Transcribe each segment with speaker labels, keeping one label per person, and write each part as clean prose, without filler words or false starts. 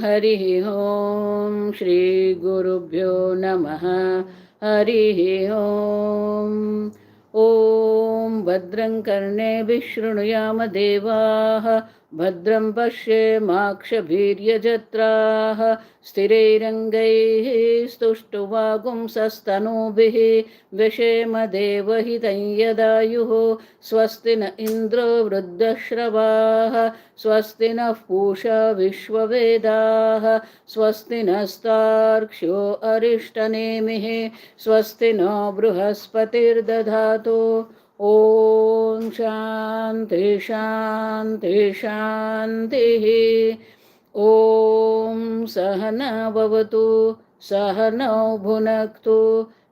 Speaker 1: हरिः ॐ श्रीगुरुभ्यो नमः हरिः ॐ ॐ भद्रं कर्णेभिः शृणुयाम देवाः भद्रं पश्येमाक्षभिर्यजत्राः स्थिरैरङ्गैः स्तुष्टुवागुंसस्तनूभिः व्यशेम देवहितं यदायुः स्वस्ति न इन्द्रो वृद्धश्रवाः स्वस्ति नः पूषा विश्ववेदाः स्वस्ति नस्तार्क्ष्यो अरिष्टनेमिः स्वस्ति नो बृहस्पतिर्दधातु ॐ शान्ति शान्ति शान्तिः ॐ सहना भवतु सहनौ भुनक्तु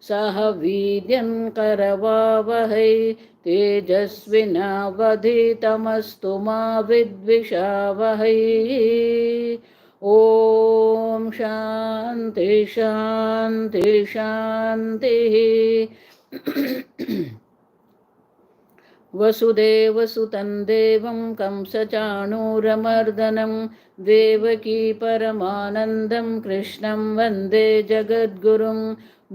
Speaker 1: सह वीर्यं करवावहै तेजस्विनावधीतमस्तु मा विद्विषावहै ॐ शान्ति शान्ति शान्तिः वसुदेवसुतं देवं कंसचाणूरमर्दनं देवकी परमानन्दं कृष्णं वन्दे जगद्गुरुं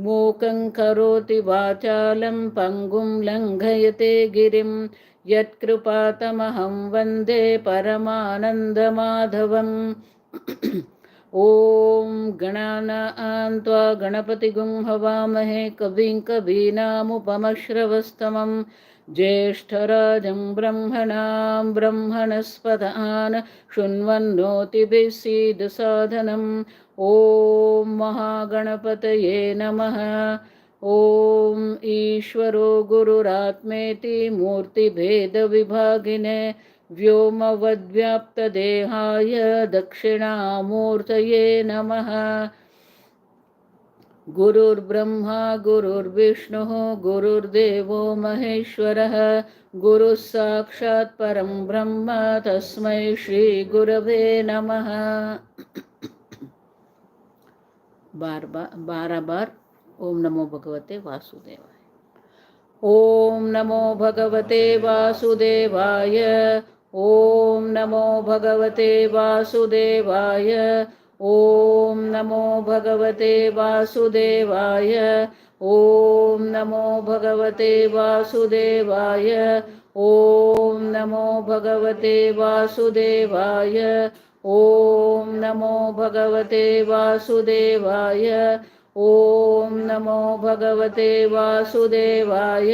Speaker 1: मूकं करोति वाचालं पङ्गुं लङ्घयते गिरिं यत्कृपातमहं वन्दे परमानन्दमाधवम् ॐ गणानां त्वा गणपतिगुं हवामहे कविं कवीनामुपमश्रवस्तमं ज्येष्ठराजं ब्रह्मणां ब्रह्मणस्पदान् शृण्वन्नोतिभिः सीदसादनम् ॐ महागणपतये नमः। ॐ ईश्वरो गुरुरात्मेति मूर्तिभेदविभागिने व्योमवद्व्याप्तदेहाय दक्षिणामूर्तये नमः। गुरुर्ब्रह्मा गुरुर्विष्णुः गुरुर्देवो महेश्वरः गुरुः साक्षात् परं ब्रह्म तस्मै श्रीगुरवे नमः। 12 बार ओम नमो भगवते वासुदेवाय। ओम नमो भगवते वासुदेवाय। ओम नमो भगवते वासुदेवाय। ओम नमो भगवते वासुदेवाय। ओम नमो भगवते वासुदेवाय। ओम नमो भगवते वासुदेवाय। ओम नमो भगवते वासुदेवाय। ओम नमो भगवते वासुदेवाय।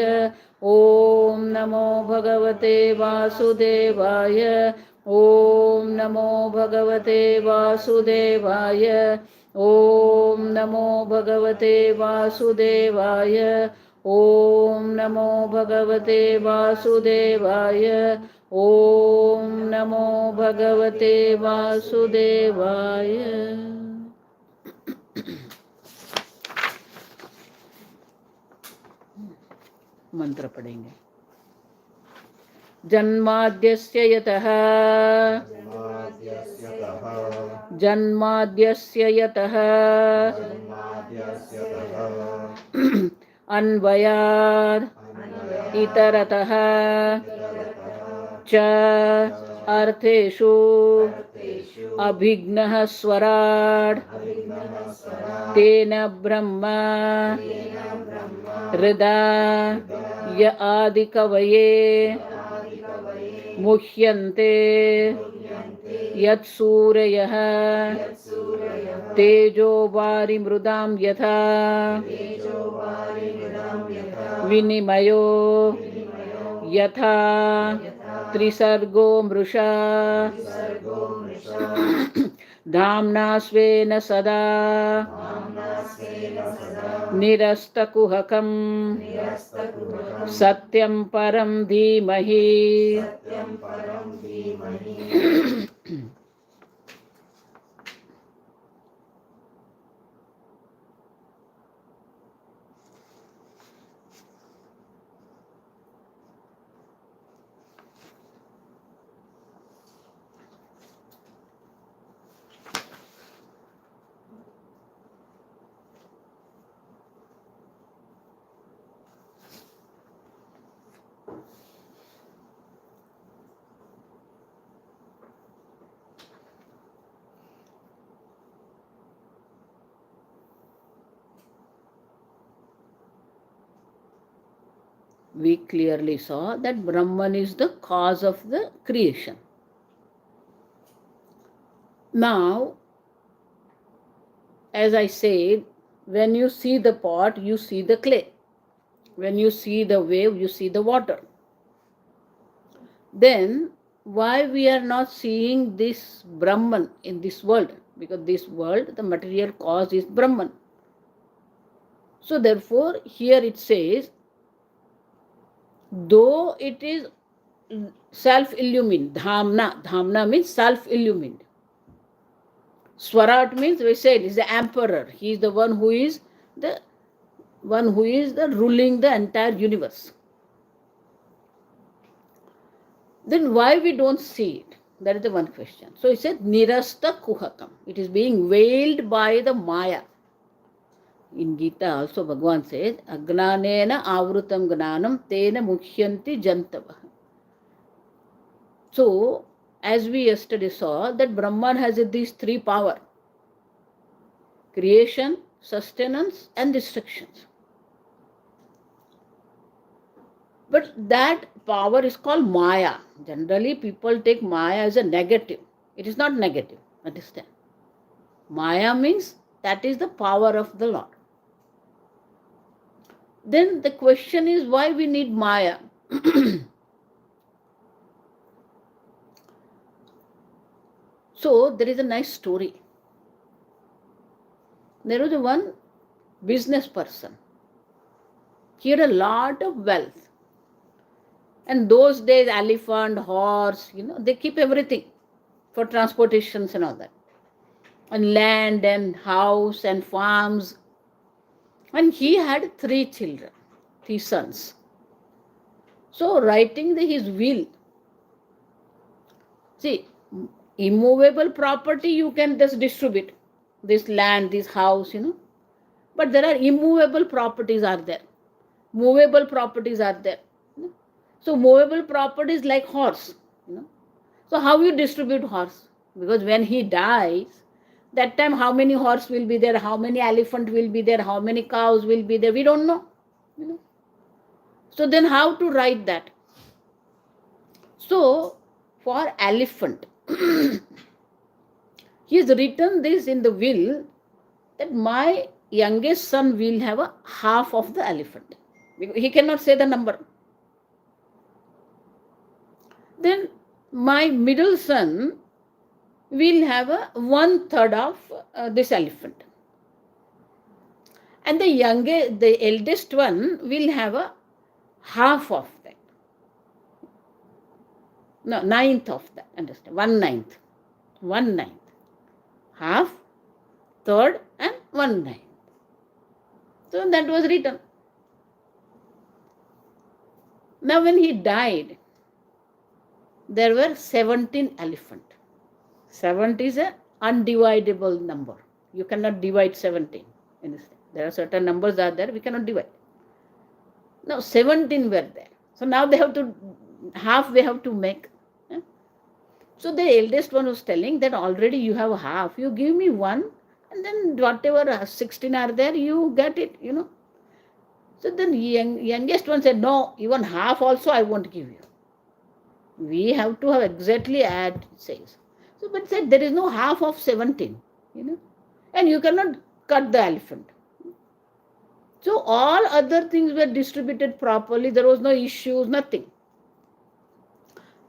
Speaker 1: ओम नमो भगवते वासुदेवाय। ओम नमो भगवते वासुदेवाय। ओम नमो भगवते वासुदेवाय। ओम नमो भगवते वासुदेवाय। ओम नमो भगवते वासुदेवाय। मंत्र पढ़ेंगे। जन्माद्यस्य यतः अन्वयात् इतरतः च अर्थेषु अभिघ्नः स्वराट् तेन ब्रह्म हृदा य आदिकवये मुह्यन्ते यत्सूरयः तेजो वारिमृदां यथा विनिमयो यथा त्रिसर्गो मृषा धाम्ना स्वेन सदा निरस्तकुहकं सत्यं परं धीमहि। we clearly saw that Brahman is the cause of the creation. Now, as I said, when you see the pot, you see the clay. When you see the wave, you see the water. Then, why we are not seeing this Brahman in this world? Because this world, the material cause is Brahman. So therefore, here it says, though it is self-illumined, dhamna means self-illumined. Swarat means, we said, is the emperor. He is the one who is the ruling the entire universe. Then why we don't see it? That is the one question. So it said nirasta kuhakam. It is being veiled by the Maya. In Gita also Bhagavan says, Agnanena avrutam gnanam tena mukhyanti jantavah. So, as we yesterday saw, that Brahman has these three powers: creation, sustenance, and destructions. But that power is called Maya. Generally, people take Maya as a negative. It is not negative. Understand? Maya means that is the power of the Lord. Then the question is, why we need Maya? So there is a nice story. There was one business person. He had a lot of wealth. And those days, elephant, horse, they keep everything for transportations and all that. And land and house and farms. And he had 3 children, 3 sons. So writing his will. See, immovable property you can just distribute. This land, this house, But there are immovable properties are there. Movable properties are there. So movable properties like horse. So how you distribute horse? Because when he dies, that time how many horse will be there, how many elephant will be there, how many cows will be there, we don't know. So then how to write that? So for elephant, he has written this in the will that my youngest son will have a half of the elephant. He cannot say the number. Then my middle son will have a 1/3 of this elephant. And the eldest one will have a half of that. No, 1/9 of that. Understand? 1/9. 1/9. Half, third, and 1/9. So that was written. Now when he died, there were 17 elephants. 70 is an undividable number. You cannot divide 17. There are certain numbers are there, we cannot divide. Now 17 were there. So now they have to make. So the eldest one was telling that already you have half. You give me one, and then whatever 16 are there, you get it, So then youngest one said, no, even half also I won't give you. We have to have exactly as it says. So but said there is no half of 17, and you cannot cut the elephant. So all other things were distributed properly. There was no issues, nothing.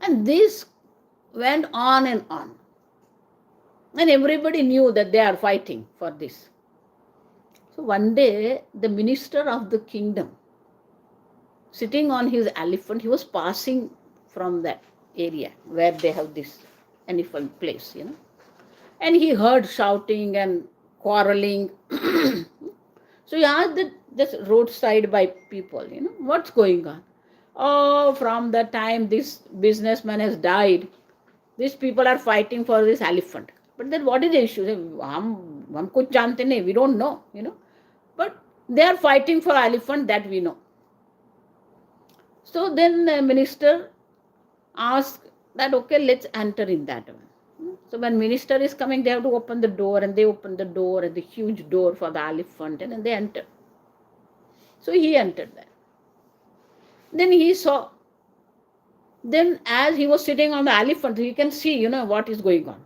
Speaker 1: And this went on and on. And everybody knew that they are fighting for this. So one day, the minister of the kingdom, sitting on his elephant, he was passing from that area where they have this elephant place, And he heard shouting and quarreling. So he asked this roadside by people, what's going on? Oh, from the time this businessman has died, these people are fighting for this elephant. But then what is the issue? We don't know, But they are fighting for elephant, that we know. So then the minister asked that, okay, let's enter in that one. So when minister is coming, they have to open the door, and they open the door, and the huge door for the elephant, and then they enter. So he entered there. Then he saw. Then as he was sitting on the elephant, he can see, what is going on.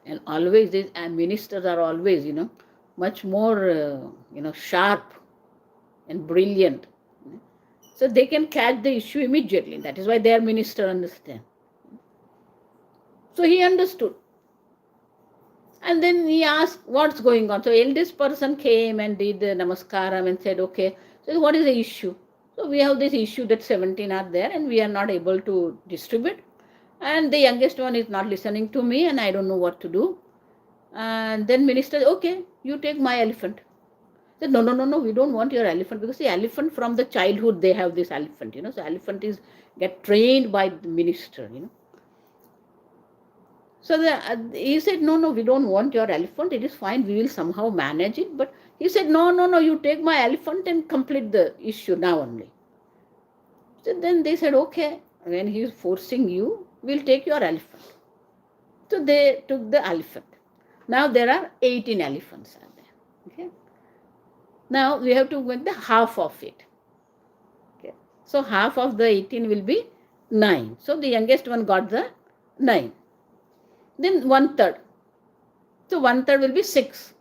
Speaker 1: And always these ministers are always, much more, sharp and brilliant. So they can catch the issue immediately. That is why their minister understand. So he understood. And then he asked, what's going on? So eldest person came and did the namaskaram and said, okay, so what is the issue? So we have this issue that 17 are there and we are not able to distribute. And the youngest one is not listening to me and I don't know what to do. And then minister, okay, you take my elephant. Said, no, we don't want your elephant, because the elephant from the childhood, they have this elephant, so elephant is get trained by the minister, So he said, no, we don't want your elephant, it is fine, we will somehow manage it. But he said, no, you take my elephant and complete the issue now only. So then they said, okay, when he is forcing you, we'll take your elephant. So they took the elephant. Now there are 18 elephants are there. Okay. Now we have to make the half of it. Okay. So half of the 18 will be 9. So the youngest one got the 9. Then 1/3. So 1/3 will be 6.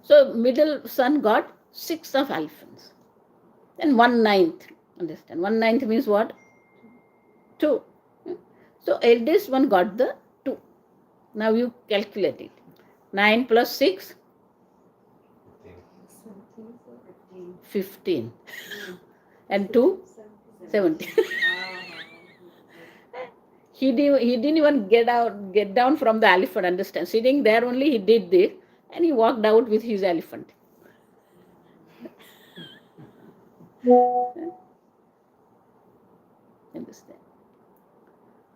Speaker 1: So middle son got 6 of elephants. Then 1/9. Understand? 1/9 means what? 2. So eldest one got the 2. Now you calculate it. 9 plus 6. 15. And 2? 17. He didn't even get down from the elephant, understand? Sitting there only, he did this and he walked out with his elephant. Understand?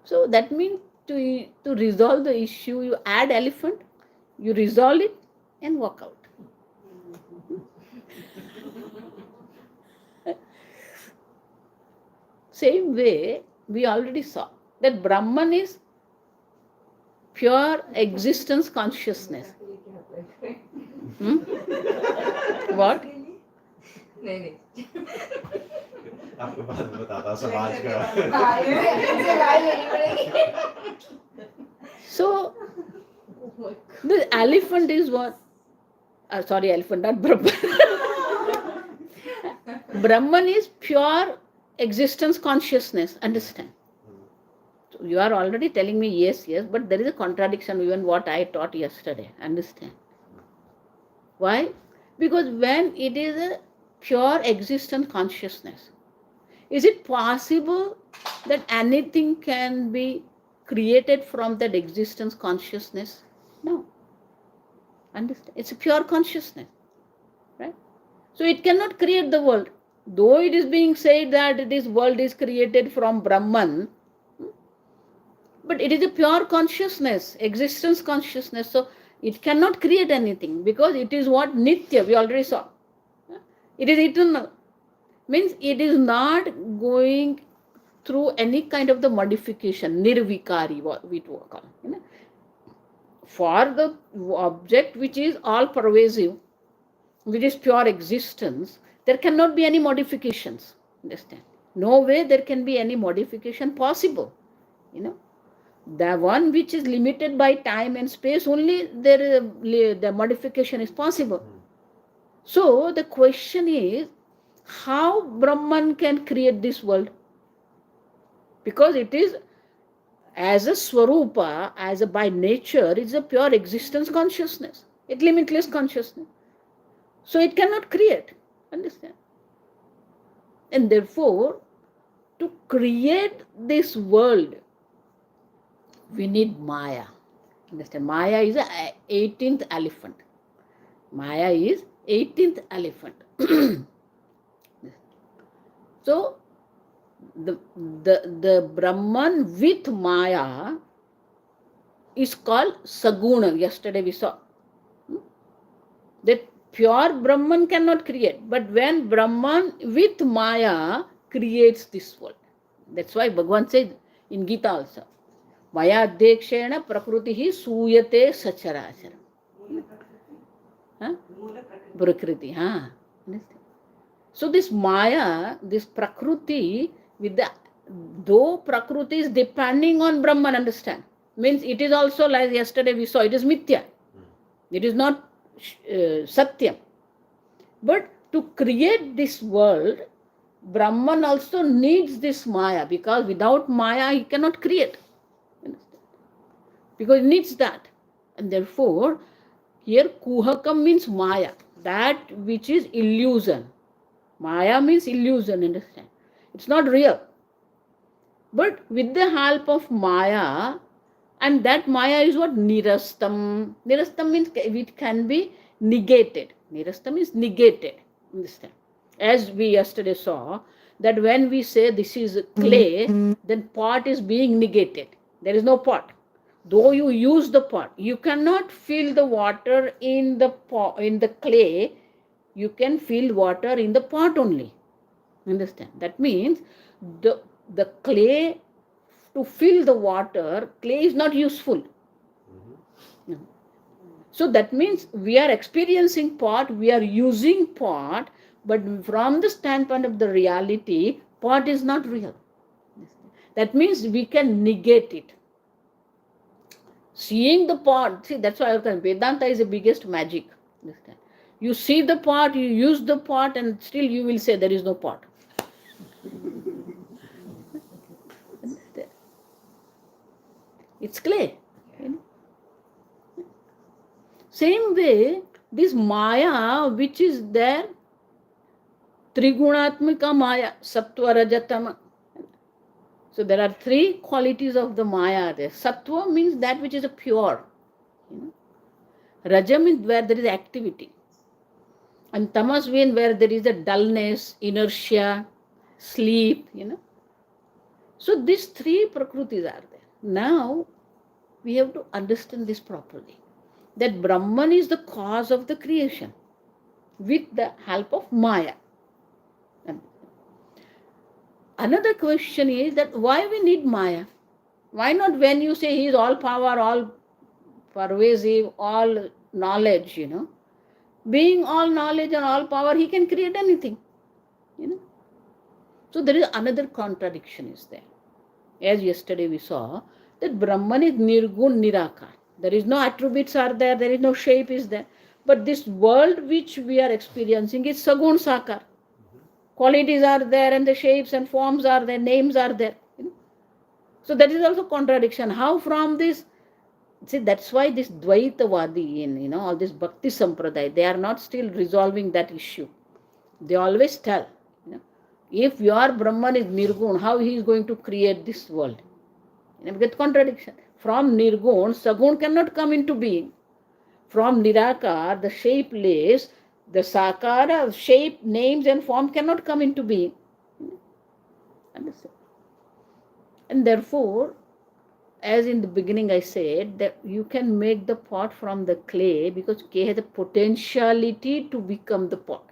Speaker 1: So that means to resolve the issue, you add elephant, you resolve it and walk out. Same way, we already saw that Brahman is pure existence consciousness. What? So the elephant is what? Elephant, not Brahman. Brahman is pure existence consciousness. Understand? So you are already telling me yes, but there is a contradiction even what I taught yesterday. Understand? Why? Because when it is a pure existence consciousness, is it possible that anything can be created from that existence consciousness? No. Understand? It's a pure consciousness. Right? So it cannot create the world. Though it is being said that this world is created from Brahman, but it is a pure consciousness, existence consciousness. So it cannot create anything because it is what? Nitya, we already saw. It is eternal. Means it is not going through any kind of the modification, nirvikari, what we call. For the object which is all pervasive, which is pure existence, there cannot be any modifications. Understand? No way there can be any modification possible. The one which is limited by time and space, only the modification is possible. So the question is, how Brahman can create this world? Because it is, as a swarupa, by nature, it's a pure existence consciousness. It's limitless consciousness. So it cannot create. Understand? And therefore, to create this world, we need Maya. Understand? Maya is the 18th elephant. Maya is 18th elephant. So the Brahman with Maya is called Saguna. Yesterday we saw that pure Brahman cannot create, but when Brahman with Maya creates this world. That's why Bhagavan said in Gita also, Maya Adhyakshena Prakriti Suyate Sacharacharam. Prakriti, Understand? So this Maya, this Prakruti, with the though Prakruti is depending on Brahman, understand? Means it is also, like yesterday we saw, it is Mithya. It is not Satyam. But to create this world, Brahman also needs this Maya, because without Maya he cannot create. Because he needs that. And therefore, here Kuhakam means Maya, that which is illusion. Maya means illusion, understand? It's not real. But with the help of Maya, and that Maya is what? Nirastam. Nirastam means it can be negated. Nirastam is negated. Understand? As we yesterday saw, that when we say this is clay, then pot is being negated. There is no pot. Though you use the pot, you cannot fill the water in the pot, in the clay. You can fill water in the pot only. Understand? That means the clay, to fill the water, clay is not useful. So that means we are experiencing pot, we are using pot, but from the standpoint of the reality, pot is not real. That means we can negate it. Seeing the pot, see, that's why Vedanta is the biggest magic. Understand? You see the pot, you use the pot, and still you will say there is no pot. It's clay. You know? Same way, this Maya, which is there, Trigunatmika Maya, Sattva, Rajatama. So there are three qualities of the Maya there. Sattva means that which is a pure. You know? Raja means where there is activity. And Tamas means where there is a dullness, inertia, sleep, you know. So these three Prakrutis are there. Now, we have to understand this properly. That Brahman is the cause of the creation with the help of Maya. Another question is that why we need Maya? Why not when you say he is all power, all pervasive, all knowledge, you know? Being all knowledge and all power, he can create anything, you know? So there is another contradiction is there. As yesterday we saw, that Brahman is Nirgun Nirakar. There is no attributes are there, there is no shape is there. But this world which we are experiencing is Sagun Sakar. Qualities are there and the shapes and forms are there, names are there. You know? So that is also contradiction. How from this, see, that's why this Dvaitavadi in, you know, all this Bhakti Sampradaya, they are not still resolving that issue. They always tell, you know, if your Brahman is Nirgun, how he is going to create this world? You know, get contradiction. From Nirgun, Sagun cannot come into being. From Nirakar, the shapeless, the Sakara, shape, names and form cannot come into being. Understand? And therefore, as in the beginning I said, that you can make the pot from the clay because clay has the potentiality to become the pot.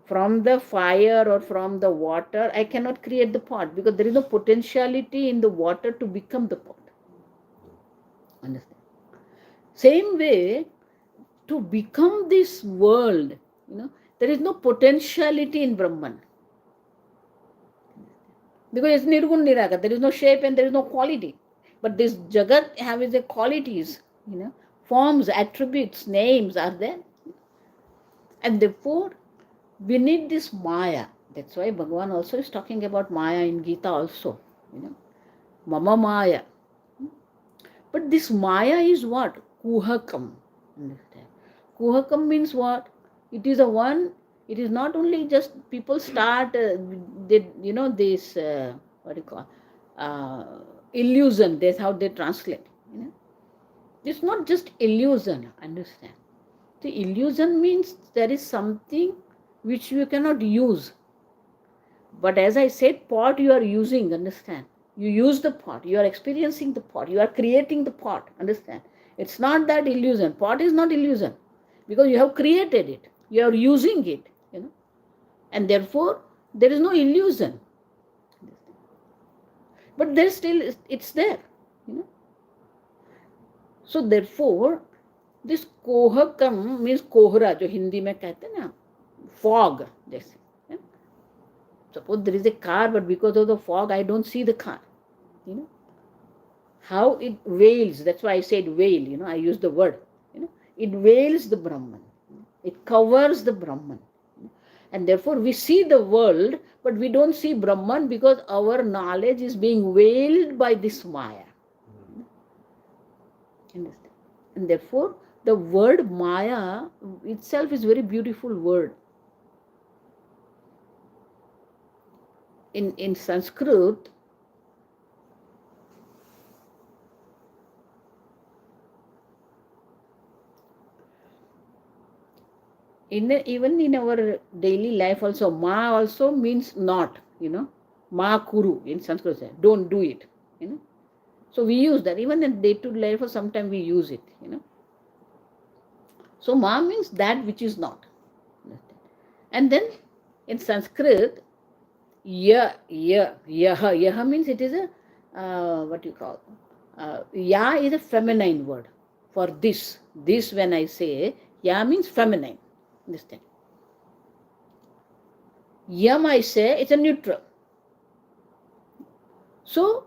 Speaker 1: From the fire or from the water, I cannot create the pot because there is no potentiality in the water to become the pot. Understand? Same way, to become this world, you know, there is no potentiality in Brahman. Because it's Nirgun Nirakar, there is no shape and there is no quality. But this Jagat has the qualities, you know, forms, attributes, names are there. And therefore, we need this Maya. That's why Bhagavan also is talking about Maya in Gita also. You know, Mama Maya. But this Maya is what? Kuhakam. Understand? Kuhakam means what? It is a one. It is not only just people start, you know, this, what do you call, illusion. That's how they translate. You know? It's not just illusion. Understand? The illusion means there is something which you cannot use. But as I said, pot you are using, understand? You use the pot, you are experiencing the pot, you are creating the pot, understand? It's not that illusion. Pot is not illusion because you have created it, you are using it, you know, and therefore there is no illusion. But there still, it's there, you know. So therefore, this kohakam means kohra, जो हिंदी में कहते हैं ना, fog. Just, yeah. Suppose there is a car, but because of the fog, I don't see the car. How it veils, that's why I said veil, I use the word. It veils the Brahman. It covers the Brahman. And therefore we see the world, but we don't see Brahman because our knowledge is being veiled by this Maya. Understand? And therefore the word Maya itself is a very beautiful word. In Sanskrit, even in our daily life also, ma also means not, ma kuru in Sanskrit, don't do it, so we use that even in day-to-day life, or sometimes we use it, so ma means that which is not. And then in Sanskrit, yaha means it is a what you call, ya is a feminine word for this. When I say ya means feminine. Understand? Yam, I say, it's a neutral. So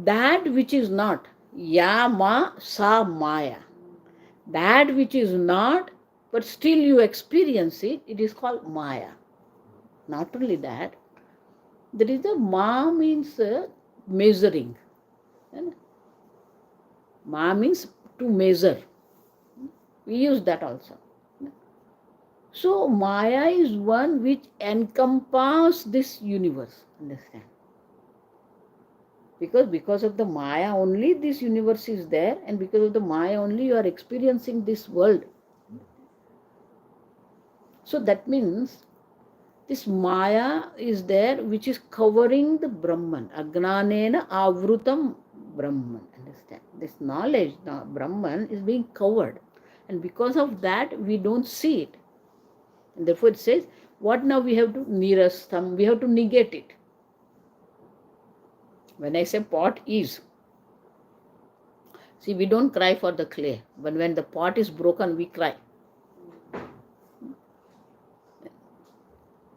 Speaker 1: that which is not, yama sa maya, that which is not, but still you experience it, it is called maya. Not only that, there is a ma means measuring. Ma means to measure. We use that also. So Maya is one which encompasses this universe. Understand? Because of the Maya only this universe is there, and because of the Maya only you are experiencing this world. So that means this Maya is there which is covering the Brahman. Agnanena avrutam Brahman. Understand? This knowledge, Brahman, is being covered. And because of that we don't see it. And therefore it says, what now we have to nirastam, we have to negate it. When I say pot is, see, we don't cry for the clay, but when the pot is broken, we cry.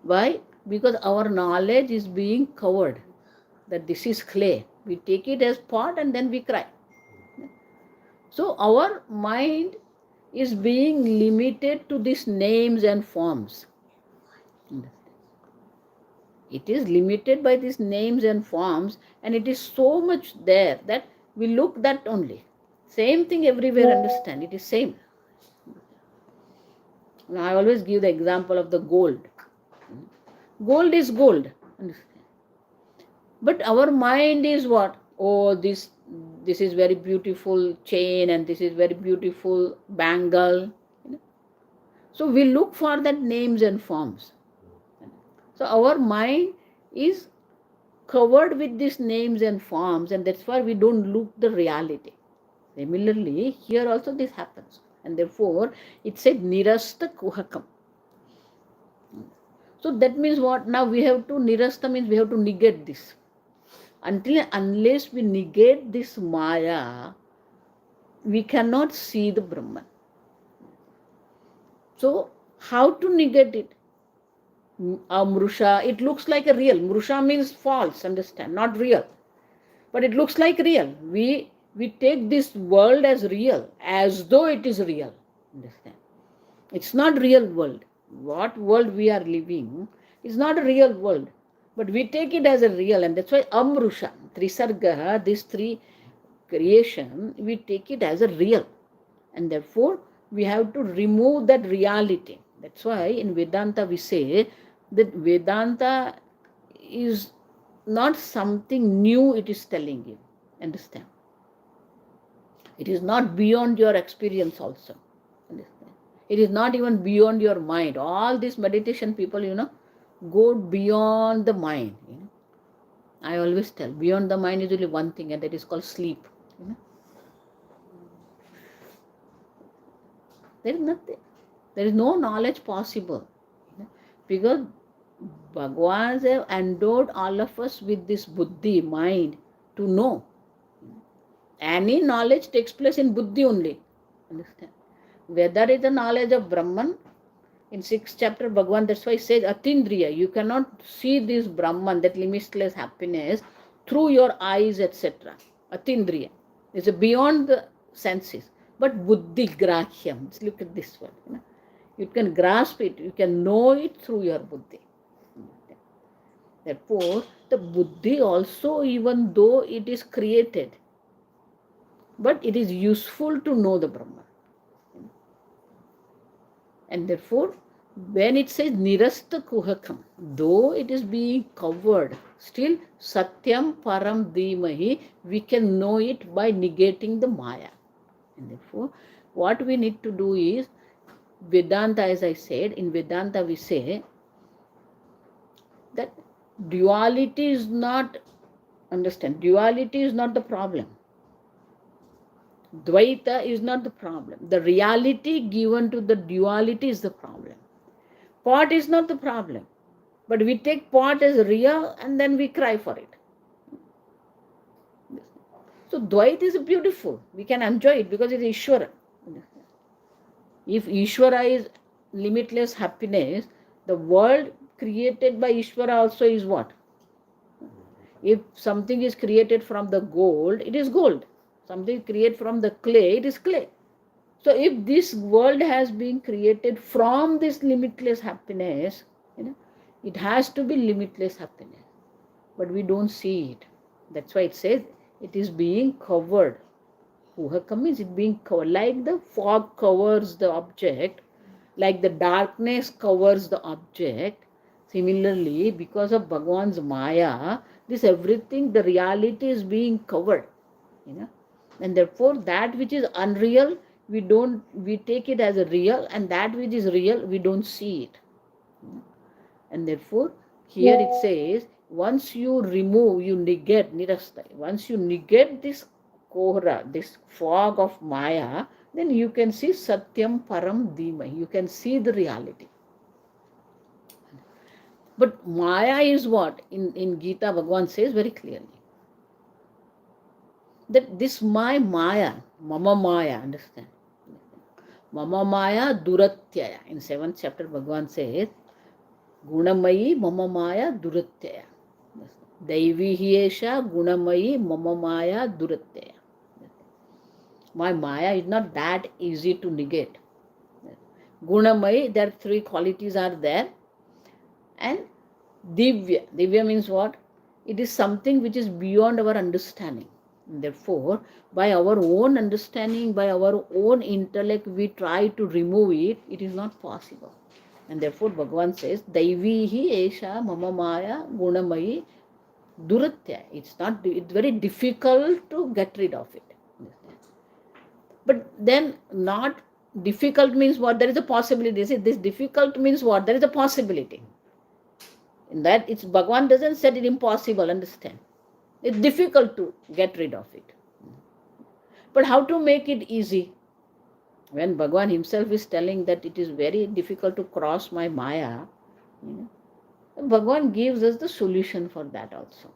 Speaker 1: Why? Because our knowledge is being covered, that this is clay. We take it as pot and then we cry. So our mind is being limited to these names and forms. It is limited by these names and forms, and it is so much there that we look that only. Same thing everywhere, understand? It is same. Now, I always give the example of the gold. Gold is gold, understand? But our mind is what? Oh, this is very beautiful chain, and this is very beautiful bangle. So we look for that names and forms. So our mind is covered with these names and forms, and that's why we don't look the reality. Similarly, here also this happens, and therefore it said nirasta kuhakam. So that means what? Now we have to, nirasta means we have to negate this. Unless we negate this Maya, we cannot see the Brahman. So how to negate it? Mrusha, it looks like a real. Mrusha means false, understand, not real. But it looks like real. We take this world as real, as though it is real. Understand? It's not real world. What world we are living is not a real world. But we take it as a real, and that's why Amrusha, Trisarga, these three creation, we take it as a real. And therefore, we have to remove that reality. That's why in Vedanta we say that Vedanta is not something new it is telling you. Understand? It is not beyond your experience also. Understand? It is not even beyond your mind. All these meditation people, go beyond the mind. I always tell, beyond the mind is only one thing, and that is called sleep. There is nothing. There is no knowledge possible. Because Bhagwan has endowed all of us with this buddhi, mind, to know. Any knowledge takes place in buddhi only. Understand? Whether it is the knowledge of Brahman, In 6th chapter, Bhagavan, that's why he says Atindriya. You cannot see this Brahman, that limitless happiness, through your eyes, etc. Atindriya. It's beyond the senses. But buddhi grahyam. Look at this one. You can grasp it, you can know it through your buddhi. Therefore, the buddhi also, even though it is created, but it is useful to know the Brahman. And therefore, when it says nirasta kuhakam, though it is being covered, still satyam param dhimahi, we can know it by negating the maya. And therefore, what we need to do is, Vedanta, as I said, in Vedanta we say that duality is not, duality is not the problem. Dvaita is not the problem. The reality given to the duality is the problem. Pot is not the problem. But we take pot as real and then we cry for it. So Dvaita is beautiful. We can enjoy it because it is Ishvara. If Ishvara is limitless happiness, the world created by Ishvara also is what? If something is created from the gold, it is gold. Something created from the clay, it is clay. So if this world has been created from this limitless happiness, it has to be limitless happiness. But we don't see it. That's why it says it is being covered. Puhakam means it being covered. Like the fog covers the object, like the darkness covers the object. Similarly, because of Bhagavan's Maya, this everything, the reality is being covered. And therefore that which is unreal, we take it as a real, and that which is real, we don't see it. And therefore here it says, once you remove, you negate, nirasta, once you negate this kohra, this fog of Maya, then you can see satyam param dhima, you can see the reality. But Maya is what? In Gita, Bhagavan says very clearly that this my Maya, Mama Maya, understand? Mama Maya Duratyaya. In 7th chapter, Bhagavan says, Gunamayi Mama Maya Duratyaya. Daivi Hiesha Gunamayi Mama Maya Duratyaya. My Maya is not that easy to negate. Gunamayi, there are 3 qualities are there. And Divya. Divya means what? It is something which is beyond our understanding. Therefore, by our own understanding, by our own intellect, we try to remove it. It is not possible. And therefore, Bhagavan says, Daivihi Esha Mama Maya Gunamayi Duratya. It's very difficult to get rid of it. But then not difficult means what? There is a possibility. See, this difficult means what? There is a possibility. In that, it's Bhagavan doesn't say it impossible, understand? It's difficult to get rid of it. But how to make it easy? When Bhagavan himself is telling that it is very difficult to cross my Maya, Bhagavan gives us the solution for that also.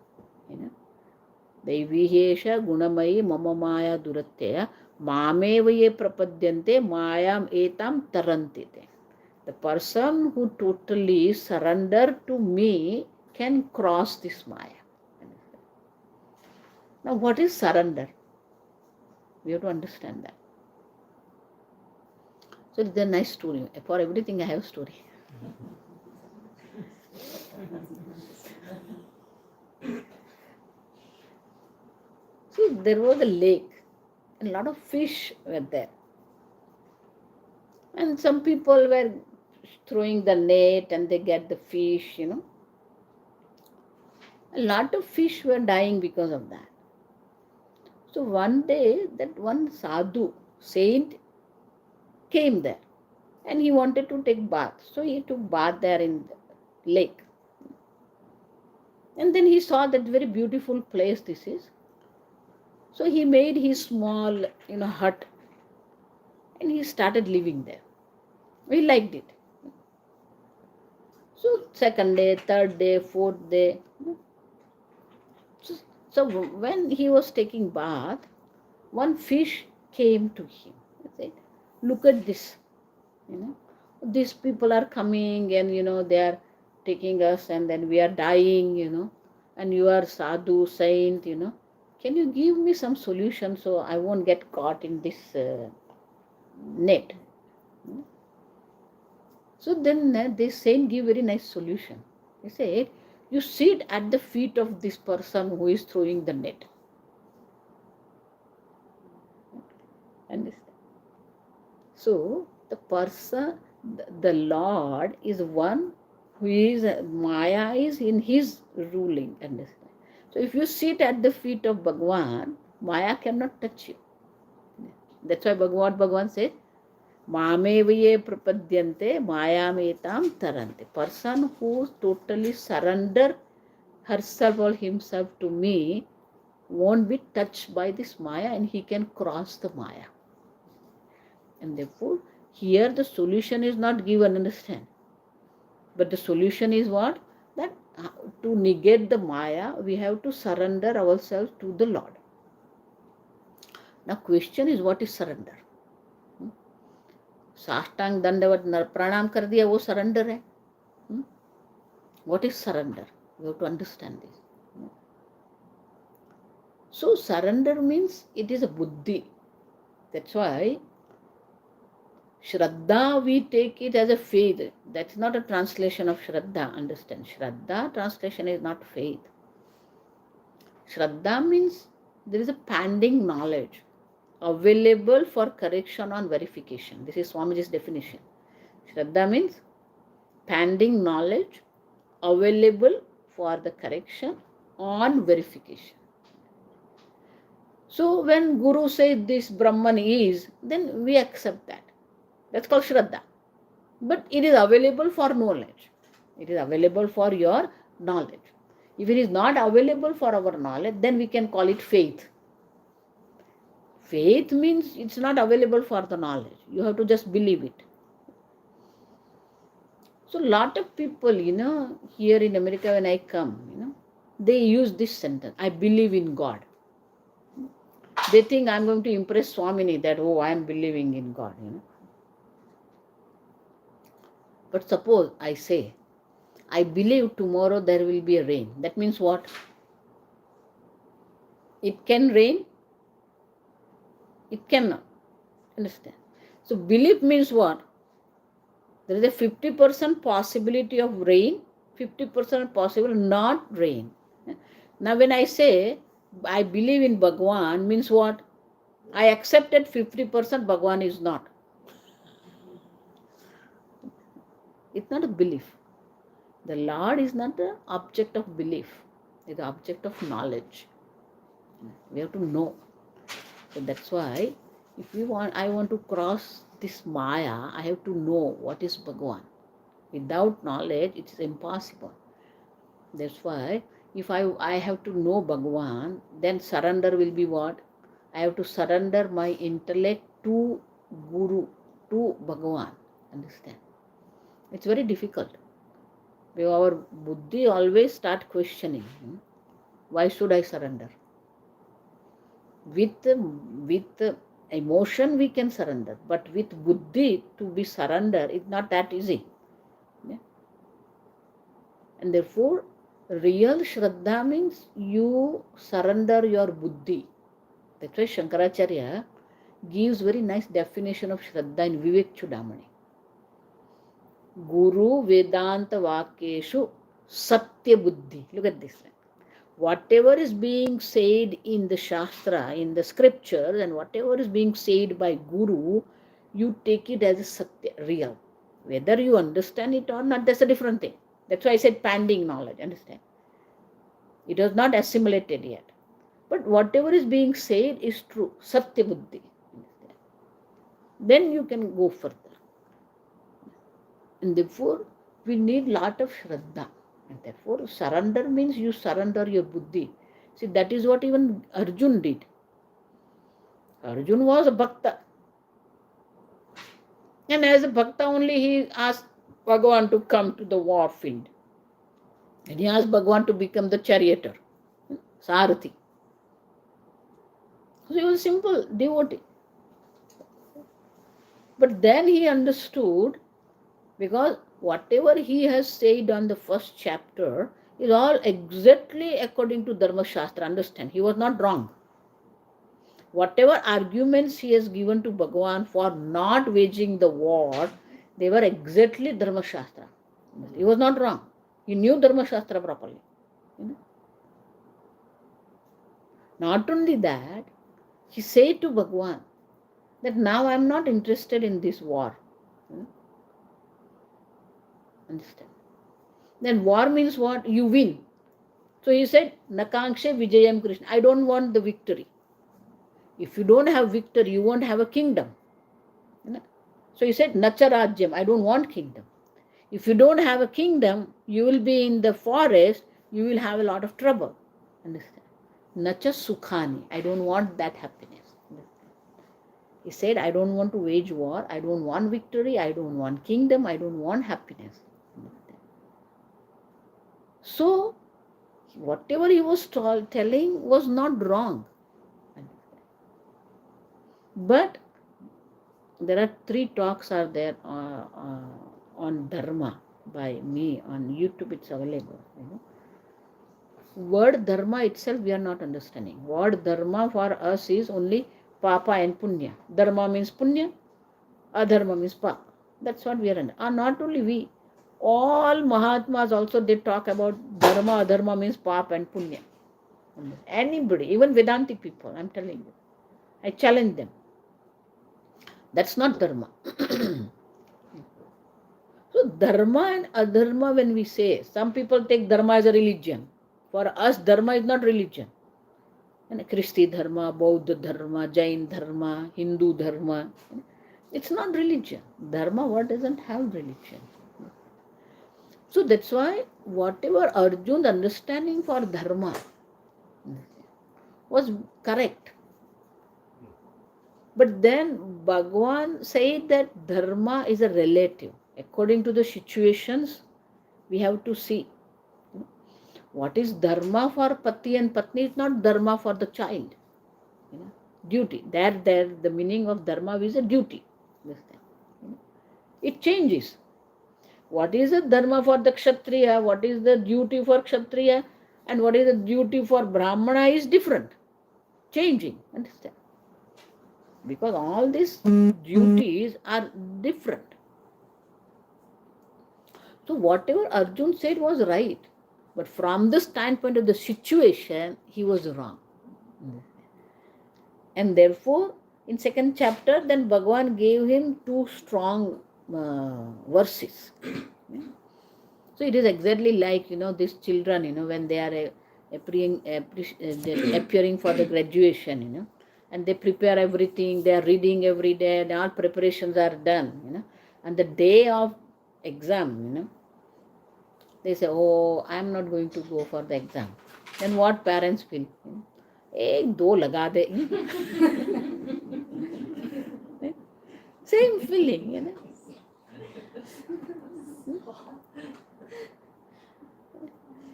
Speaker 1: Daivihesha gunamayi mama Maya duratya mameva ye prapadyante mayam etam tarantite. The person who totally surrender to me can cross this Maya. Now, what is surrender? We have to understand that. So, it's a nice story. For everything, I have a story. See, there was a lake, and a lot of fish were there. And some people were throwing the net and they get the fish, A lot of fish were dying because of that. So one day, that one sadhu, saint, came there and he wanted to take bath. So he took bath there in the lake. And then he saw that very beautiful place this is. So he made his small, hut and he started living there. He liked it. So 2nd day, 3rd day, 4th day. So when he was taking bath, one fish came to him. He said, look at this. these people are coming and, they are taking us and then we are dying, and you are sadhu, saint, Can you give me some solution so I won't get caught in this net? So then this saint give very nice solution. He said, you sit at the feet of this person who is throwing the net. Understand? So the person, the Lord is one who is, Maya is in his ruling. Understand? So if you sit at the feet of Bhagwan, Maya cannot touch you. That's why Bhagwan said, Mamevaye prapadyante mayametam tarante. Person who totally surrender herself or himself to me won't be touched by this Maya and he can cross the Maya. And therefore, here the solution is not given, understand? But the solution is what? That to negate the Maya, we have to surrender ourselves to the Lord. Now, question is, what is surrender? साष्टांग दंडवत प्रणाम कर दिया, वो surrender है. What is surrender? You have to understand this. So surrender means it is a buddhi. That's why Shraddha, we take it as a faith. That's not a translation of Shraddha, understand? Shraddha translation is not faith. Shraddha means there is a pending knowledge available for correction on verification. This is Swamiji's definition. Shraddha means pending knowledge available for the correction on verification. So when Guru says this Brahman is, then we accept that. That's called Shraddha. But it is available for knowledge. It is available for your knowledge. If it is not available for our knowledge, then we can call it faith. Faith means it's not available for the knowledge. You have to just believe it. So lot of people, here in America when I come, they use this sentence, I believe in God. They think I'm going to impress Swamini that, I am believing in God, But suppose I say, I believe tomorrow there will be a rain. That means what? It can rain. It cannot. Understand? So belief means what? There is a 50% possibility of rain, 50% possible not rain. Now when I say, I believe in Bhagwan, means what? I accepted 50% Bhagwan is not. It's not a belief. The Lord is not the object of belief. It's the object of knowledge. We have to know. So that's why if I want to cross this Maya, I have to know what is Bhagwan. Without knowledge, it is impossible. That's why if I have to know Bhagwan, then surrender will be what? I have to surrender my intellect to Guru, to Bhagwan. Understand? It's very difficult. Our buddhi always start questioning. Why should I surrender? With emotion we can surrender, but with buddhi to be surrender is not that easy. Yeah? And therefore, real Shraddha means you surrender your buddhi. That's why Shankaracharya gives very nice definition of Shraddha in Vivek Chudamani. Guru Vedanta Vakyeshu Satya Buddhi. Look at this. Whatever is being said in the Shastra, in the scriptures, and whatever is being said by Guru, you take it as a Satya, real. Whether you understand it or not, that's a different thing. That's why I said pending knowledge, understand? It was not assimilated yet. But whatever is being said is true, Satya Buddhi. Understand? Then you can go further. And therefore, we need lot of Shraddha. And therefore, surrender means you surrender your buddhi. See, that is what even Arjun did. Arjun was a bhakta. And as a bhakta only, he asked Bhagavan to come to the war field. And he asked Bhagavan to become the charioteer, Sarathi. So he was a simple devotee. But then he understood Because whatever he has said on the first chapter is all exactly according to Dharma Shastra. Understand, he was not wrong. Whatever arguments he has given to Bhagavan for not waging the war, they were exactly Dharma Shastra. He was not wrong. He knew Dharma Shastra properly. Not only that, he said to Bhagavan that now I am not interested in this war. Understand? Then war means what? You win. So he said, Nakankshe Vijayam Krishna. I don't want the victory. If you don't have victory, you won't have a kingdom. So he said, Nacha Rajyam. I don't want kingdom. If you don't have a kingdom, you will be in the forest, you will have a lot of trouble. Understand? Nacha Sukhani. I don't want that happiness. He said, I don't want to wage war. I don't want victory. I don't want kingdom. I don't want happiness. So, whatever he was telling was not wrong. But there are 3 talks are there on Dharma by me on YouTube. It's available. Word Dharma itself we are not understanding. Word Dharma for us is only Papa and Punya. Dharma means Punya, Adharma means Papa. That's what we are understanding. Not only we, all Mahatmas also they talk about Dharma, Adharma means Papa and Punya. Anybody, even Vedanti people, I'm telling you. I challenge them. That's not Dharma. So Dharma and Adharma, when we say, some people take Dharma as a religion. For us, Dharma is not religion. And Christi Dharma, Bauddha Dharma, Jain Dharma, Hindu Dharma. It's not religion. Dharma, what doesn't have religion? So that's why whatever Arjun's understanding for Dharma was correct. But then Bhagavan said that Dharma is a relative. According to the situations, we have to see. What is Dharma for Pati and Patni is not Dharma for the child. Duty. There, the meaning of Dharma is a duty. It changes. What is the Dharma for the Kshatriya? What is the duty for Kshatriya? And what is the duty for Brahmana is different. Changing. Understand? Because all these duties are different. So whatever Arjun said was right. But from the standpoint of the situation, he was wrong. And therefore, in 2nd chapter, then Bhagavan gave him 2 strong verses. So it is exactly like, these children, when they are appearing for the graduation, and they prepare everything, they are reading every day, and all preparations are done, and the day of exam, they say, oh, I am not going to go for the exam. Then what parents feel? Ek do laga de. Same feeling,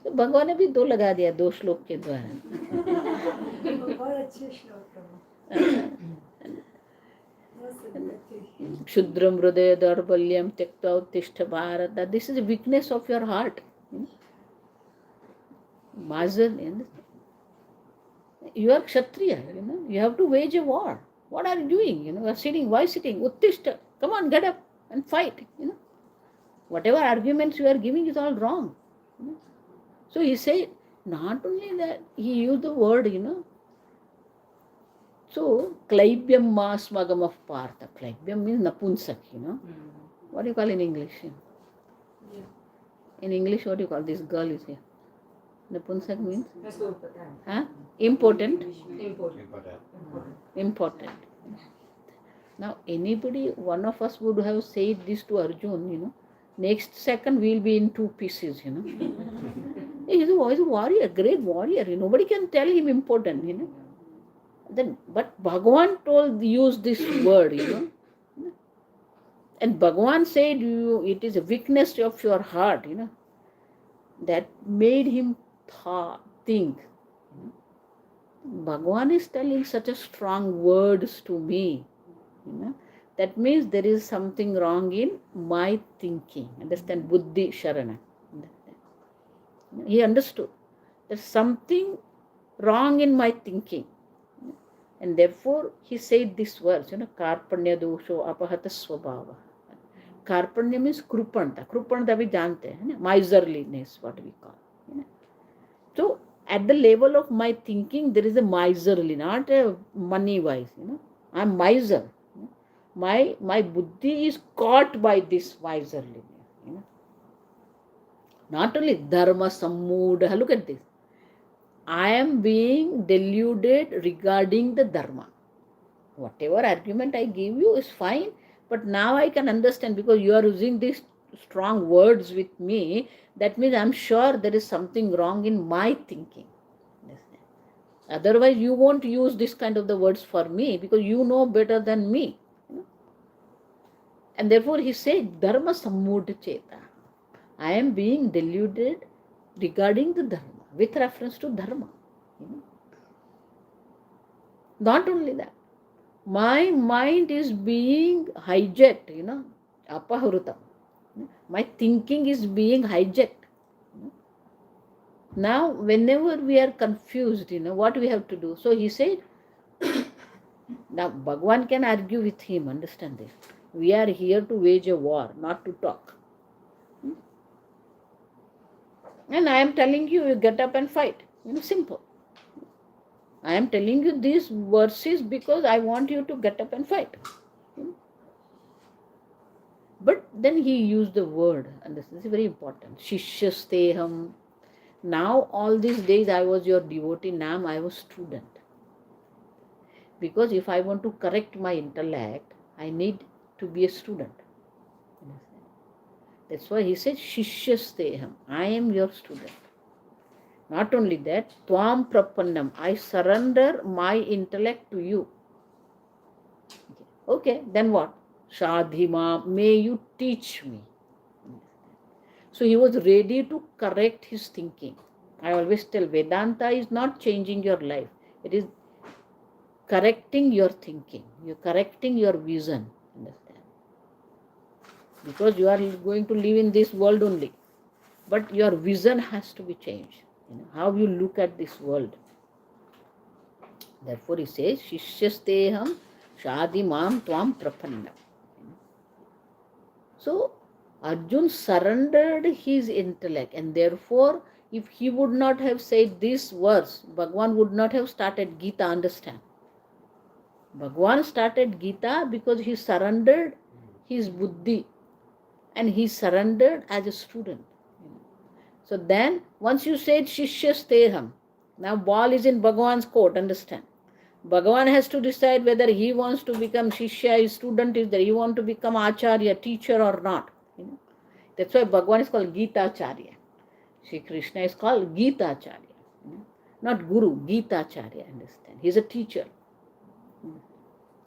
Speaker 1: तो भगवान ने भी 2 लगा दिया 2 श्लोक के द्वारा. Shudram hridaya darbalyam त्यक्त्वा उत्तिष्ठ Bharat. This is the weakness of your heart. Mazen, you are Kshatriya, you have to wage a war. What are you doing? You are sitting. Why sitting? Uttishta. Come on, get up and fight. Whatever arguments you are giving is all wrong. So he said, not only that, he used the word, So, Klaibyam Masmagam of Partha. Klaibyam means Napunsak, What do you call in English? Yeah. In English, what do you call this girl is here? Napunsak means? Huh? Important? Important. Now, one of us would have said this to Arjun, next second we'll be in 2 pieces, He's a warrior, great warrior. Nobody can tell him important, Then, but Bhagavan used this word, And Bhagavan said, it is a weakness of your heart, that made him think. Bhagavan is telling such a strong words to me, That means there is something wrong in my thinking. Understand? Buddhi Sharana. He understood. There's something wrong in my thinking. And therefore, he said these words, Karpanya dosho apahata swabhava. Karpanya means krupanta. Krupanta we jante, miserliness, what we call. So, at the level of my thinking, there is a miserly, not a money-wise. I'm miser. My buddhi is caught by this miserliness. Not only dharma sammudha, look at this. I am being deluded regarding the dharma. Whatever argument I give you is fine, but now I can understand because you are using these strong words with me. That means I'm sure there is something wrong in my thinking. Otherwise, you won't use this kind of the words for me because you know better than me. And therefore, he said, Dharma sammudha cheta. I am being deluded regarding the dharma, with reference to dharma. Not only that, my mind is being hijacked, apahrutam. My thinking is being hijacked. Now, whenever we are confused, what we have to do? So he said, now Bhagwan can argue with him, understand this. We are here to wage a war, not to talk. And I am telling you, you get up and fight. Simple. I am telling you these verses because I want you to get up and fight. But then he used the word, and this is very important. Shishyasteham. Now all these days I was your devotee, now I was student. Because if I want to correct my intellect, I need to be a student. That's why he said, Shishyasteham. I am your student. Not only that, Tvam Prapannam. I surrender my intellect to you. Okay, then what? Shadhima, may you teach me. So he was ready to correct his thinking. I always tell Vedanta is not changing your life. It is correcting your thinking. You're correcting your vision. Understand? Because you are going to live in this world only. But your vision has to be changed. How you look at this world. Therefore he says, Shishyasteham Shadimam Tvam Prapannam. So Arjun surrendered his intellect, and therefore if he would not have said this verse, Bhagwan would not have started Gita, understand? Bhagwan started Gita because he surrendered his buddhi and he surrendered as a student. So then once you said Shishyasteham, now ball is in Bhagwan's court, understand? Bhagavan has to decide whether he wants to become Shishya, his student is there, he wants to become Acharya, teacher or not. That's why Bhagavan is called Gita Acharya. Sri Krishna is called Gita Acharya. Not Guru, Gita Acharya, understand? He is a teacher.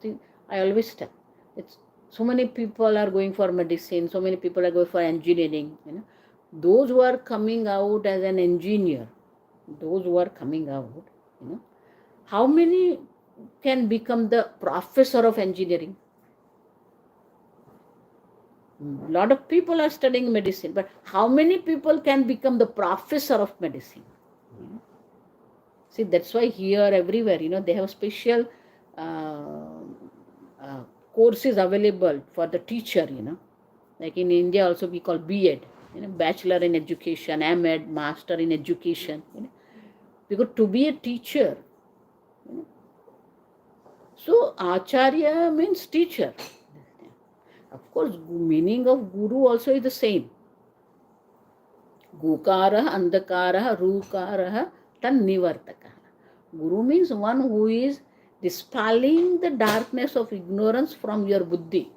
Speaker 1: See, I always tell, so many people are going for medicine, so many people are going for engineering. Those who are coming out as an engineer, how many can become the professor of engineering? A lot of people are studying medicine, but how many people can become the professor of medicine? See, that's why here, everywhere, they have special courses available for the teacher, Like in India also we call B.Ed, Bachelor in Education, M.Ed, Master in Education. Because to be a teacher, so Acharya means teacher. Of course, meaning of Guru also is the same. Gukara, Andakara, Rukara, Tannivartaka. Guru means one who is dispelling the darkness of ignorance from your buddhi.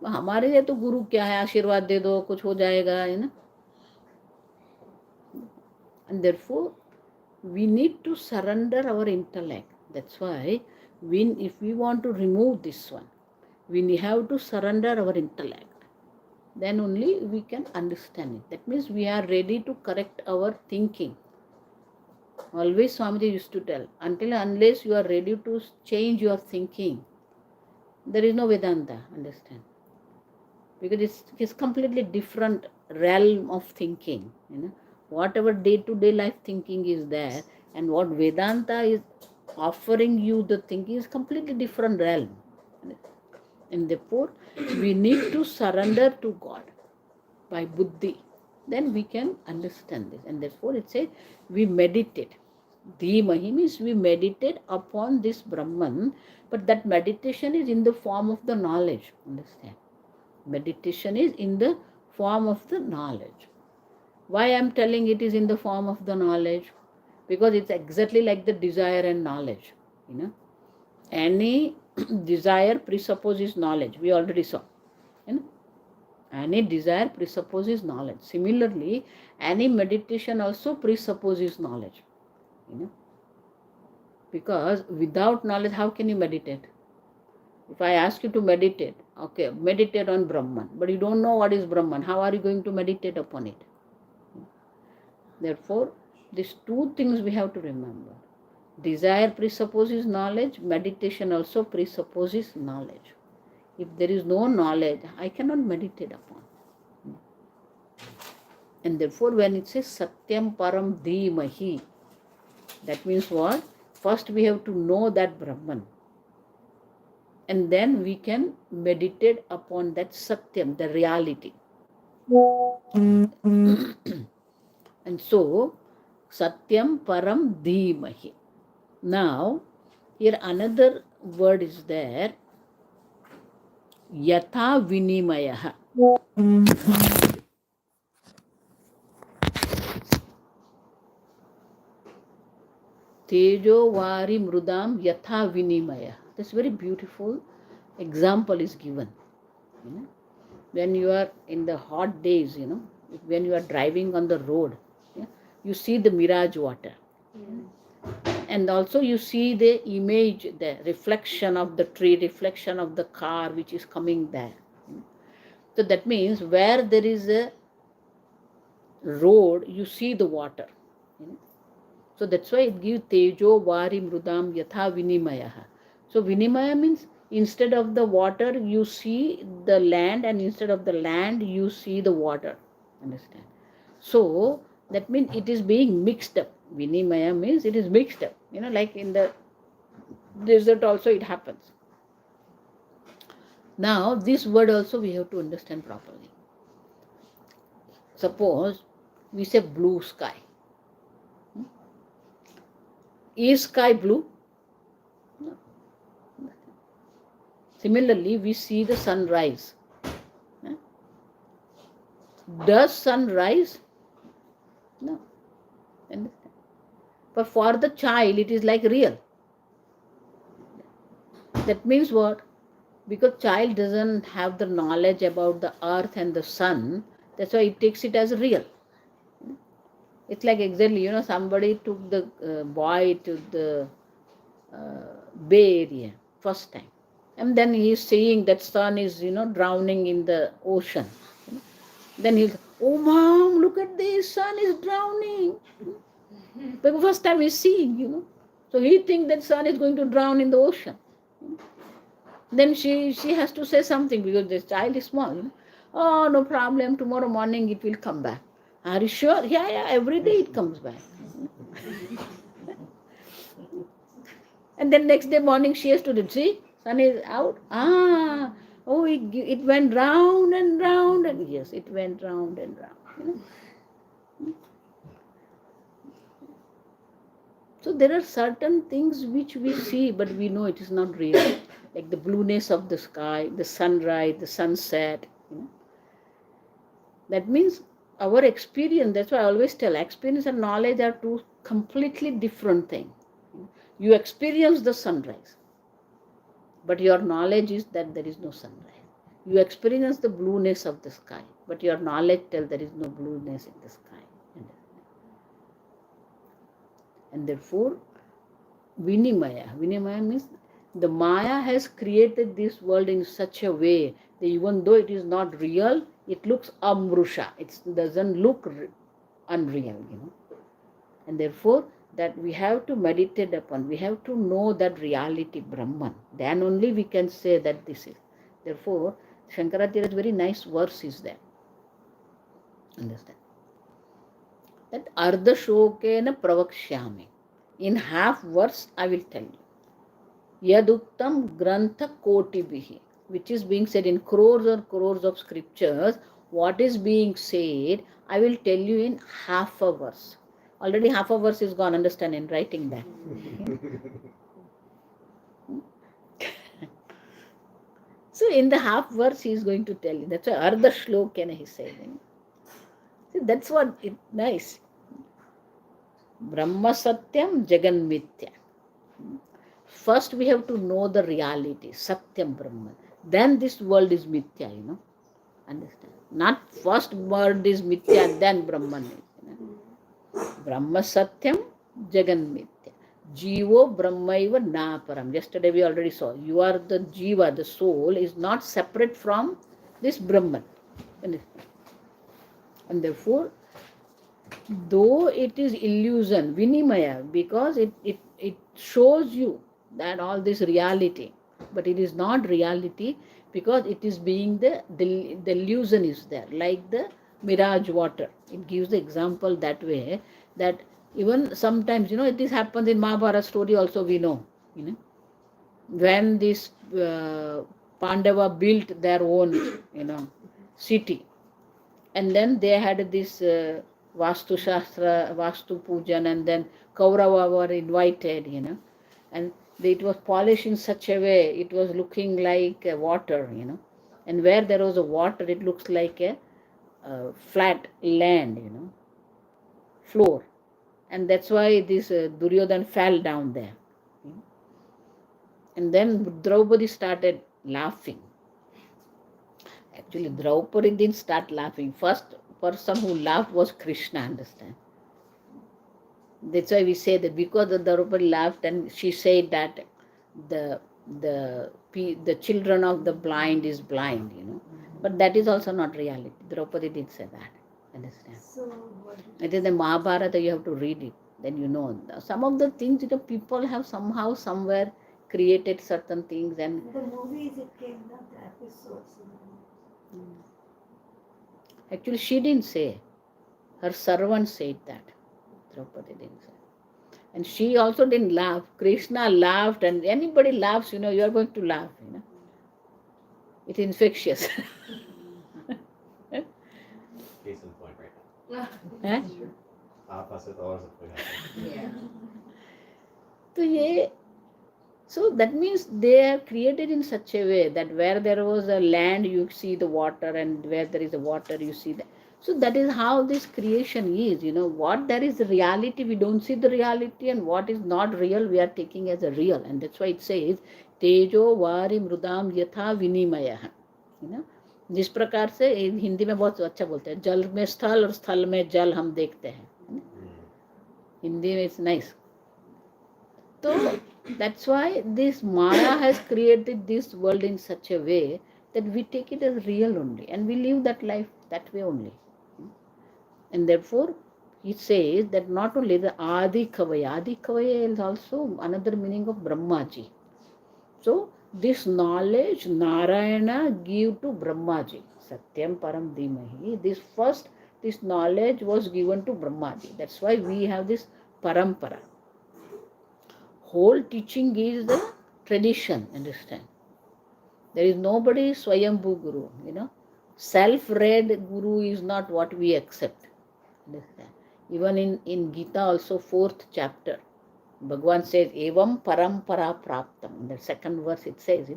Speaker 1: हमारे लिए तो गुरु क्या है, आशीर्वाद दे दो कुछ हो जाएगा, है ना? And therefore we need to surrender our intellect. That's why if we want to remove this one, we have to surrender our intellect. Then only we can understand it. That means we are ready to correct our thinking. Always Swamiji used to tell, unless you are ready to change your thinking, There is no Vedanta, understand? Because it's completely different realm of thinking. Whatever day-to-day life thinking is there, and what Vedanta is offering you, the thinking is completely different realm. And therefore, we need to surrender to God by buddhi. Then we can understand this. And therefore, it says we meditate. Dhimahi means we meditate upon this Brahman, but that meditation is in the form of the knowledge. Understand? Meditation is in the form of the knowledge. Why I am telling it is in the form of the knowledge? Because it's exactly like the desire and knowledge. Any desire presupposes knowledge. We already saw. Any desire presupposes knowledge. Similarly, any meditation also presupposes knowledge. Because without knowledge, how can you meditate? If I ask you to meditate, okay, meditate on Brahman, but you don't know what is Brahman, how are you going to meditate upon it? Therefore, these two things we have to remember. Desire presupposes knowledge, meditation also presupposes knowledge. If there is no knowledge, I cannot meditate upon. And therefore, when it says Satyam Param Dhimahi, that means what? First we have to know that Brahman. And then we can meditate upon that Satyam, the reality. And so, Satyam Param Dhimahi. Now, here another word is there, Yatha Vinimayaha. Tejo Vari Mrudam Yatha Vinimaya. This very beautiful example is given. When you are in the hot days, when you are driving on the road, you see the mirage water. And also you see the image, the reflection of the tree, reflection of the car which is coming there. So that means where there is a road, you see the water. So that's why it gives Tejo Vari Mrudam Yatha Vinimayaha. So Vinimaya means instead of the water, you see the land, and instead of the land, you see the water. Understand? So that means it is being mixed up. Vinimaya means it is mixed up. Like in the desert also it happens. Now this word also we have to understand properly. Suppose we say blue sky. Is sky blue? No. Similarly, we see the sunrise. Does sun rise? No. But for the child, it is like real. That means what? Because child doesn't have the knowledge about the earth and the sun, that's why it takes it as real. It's like exactly, somebody took the boy to the Bay Area first time. And then he is seeing that sun is, drowning in the ocean. Then he'll say, oh mom, look at this, sun is drowning. Because first time he's seeing, So he thinks that sun is going to drown in the ocean. Then she has to say something because this child is small. Oh, no problem, tomorrow morning it will come back. Are you sure? Yeah, every day it comes back. And then next day morning she has to see, sun is out. It went round and round, and yes, it went round and round. So there are certain things which we see, but we know it is not real. Like the blueness of the sky, the sunrise, the sunset. That means our experience, that's why I always tell, experience and knowledge are two completely different things. You experience the sunrise, but your knowledge is that there is no sunrise. You experience the blueness of the sky, but your knowledge tells there is no blueness in the sky. And therefore, Vinimaya means the Maya has created this world in such a way that even though it is not real, it looks amrusha. It doesn't look unreal, And therefore, that we have to meditate upon. We have to know that reality, Brahman. Then only we can say that this is. Therefore, Shankaracharya's very nice verse is there. Understand? That Ardha Shokena Pravakshyami. In half verse, I will tell you. Yaduktam Grantha Kotibhihi, which is being said in crores or crores of scriptures. What is being said, I will tell you in half a verse. Already half a verse is gone, understand, in writing that. So in the half verse he is going to tell you. That's why Ardha Shlokena he said. See, that's what it nice. Brahma Satyam Jagan Mithya. First we have to know the reality, Satyam Brahman. Then this world is Mithya, Understand? Not first world is Mithya, then Brahman is. Brahma Satyam Jagan Mithya. Jivo Brahmaiva Naparam. Yesterday we already saw. You are the Jiva, the soul is not separate from this Brahman. And therefore, though it is illusion, Vinimaya, because it shows you that all this reality, but it is not reality because it is being the illusion is there, like the mirage water. It gives the example that way, that even sometimes, it is happens in Mahabharata story also we know, when this Pandava built their own, city, and then they had this Vastu Shastra, Vastu Pujan, and then Kaurava were invited, and it was polished in such a way, it was looking like water, and where there was a water, it looks like a flat land, floor, and that's why this Duryodhan fell down there. And then Draupadi started laughing. Actually, Draupadi didn't start laughing. First person who laughed was Krishna, understand? That's why we say that because the Draupadi laughed and she said that the children of the blind is blind, But that is also not reality. Draupadi did say that. Understand? So, it is the Mahabharata, you have to read it. Then you know. Some of the things, people have somehow, somewhere created certain things. And
Speaker 2: the movies, it came down to episodes.
Speaker 1: Actually, she didn't say. Her servant said that. Draupadi didn't say. And she also didn't laugh. Krishna laughed, and anybody laughs, you are going to laugh, It's infectious.
Speaker 3: Case in point right now.
Speaker 1: Yeah. So that means they are created in such a way that where there was a land, you see the water, and where there is a water, you see that. So that is how this creation is, what there is reality, we don't see the reality, and what is not real, we are taking as a real. And that's why it says, Tejo Vari Mrudam Yatha Vinimaya. जिस प्रकार से हिंदी में बहुत अच्छा बोलते हैं, जल में स्थल और स्थल में जल हम देखते हैं, हिंदी में it's nice. So that's why this Maya has created this world in such a way that we take it as real only, and we live that life that way only. And therefore, he says that not only the Adi Kavaya is also another meaning of Brahmaji. So this knowledge Narayana give to Brahmaji. Satyam Param Dhimahi. This knowledge was given to Brahmaji. That's why we have this Parampara. Whole teaching is the tradition, understand? There is nobody Swayambhu Guru, Self-read Guru is not what we accept. Understand? Even in Gita also, 4th chapter, Bhagavan says, Evam Parampara Praptam. In the second verse it says,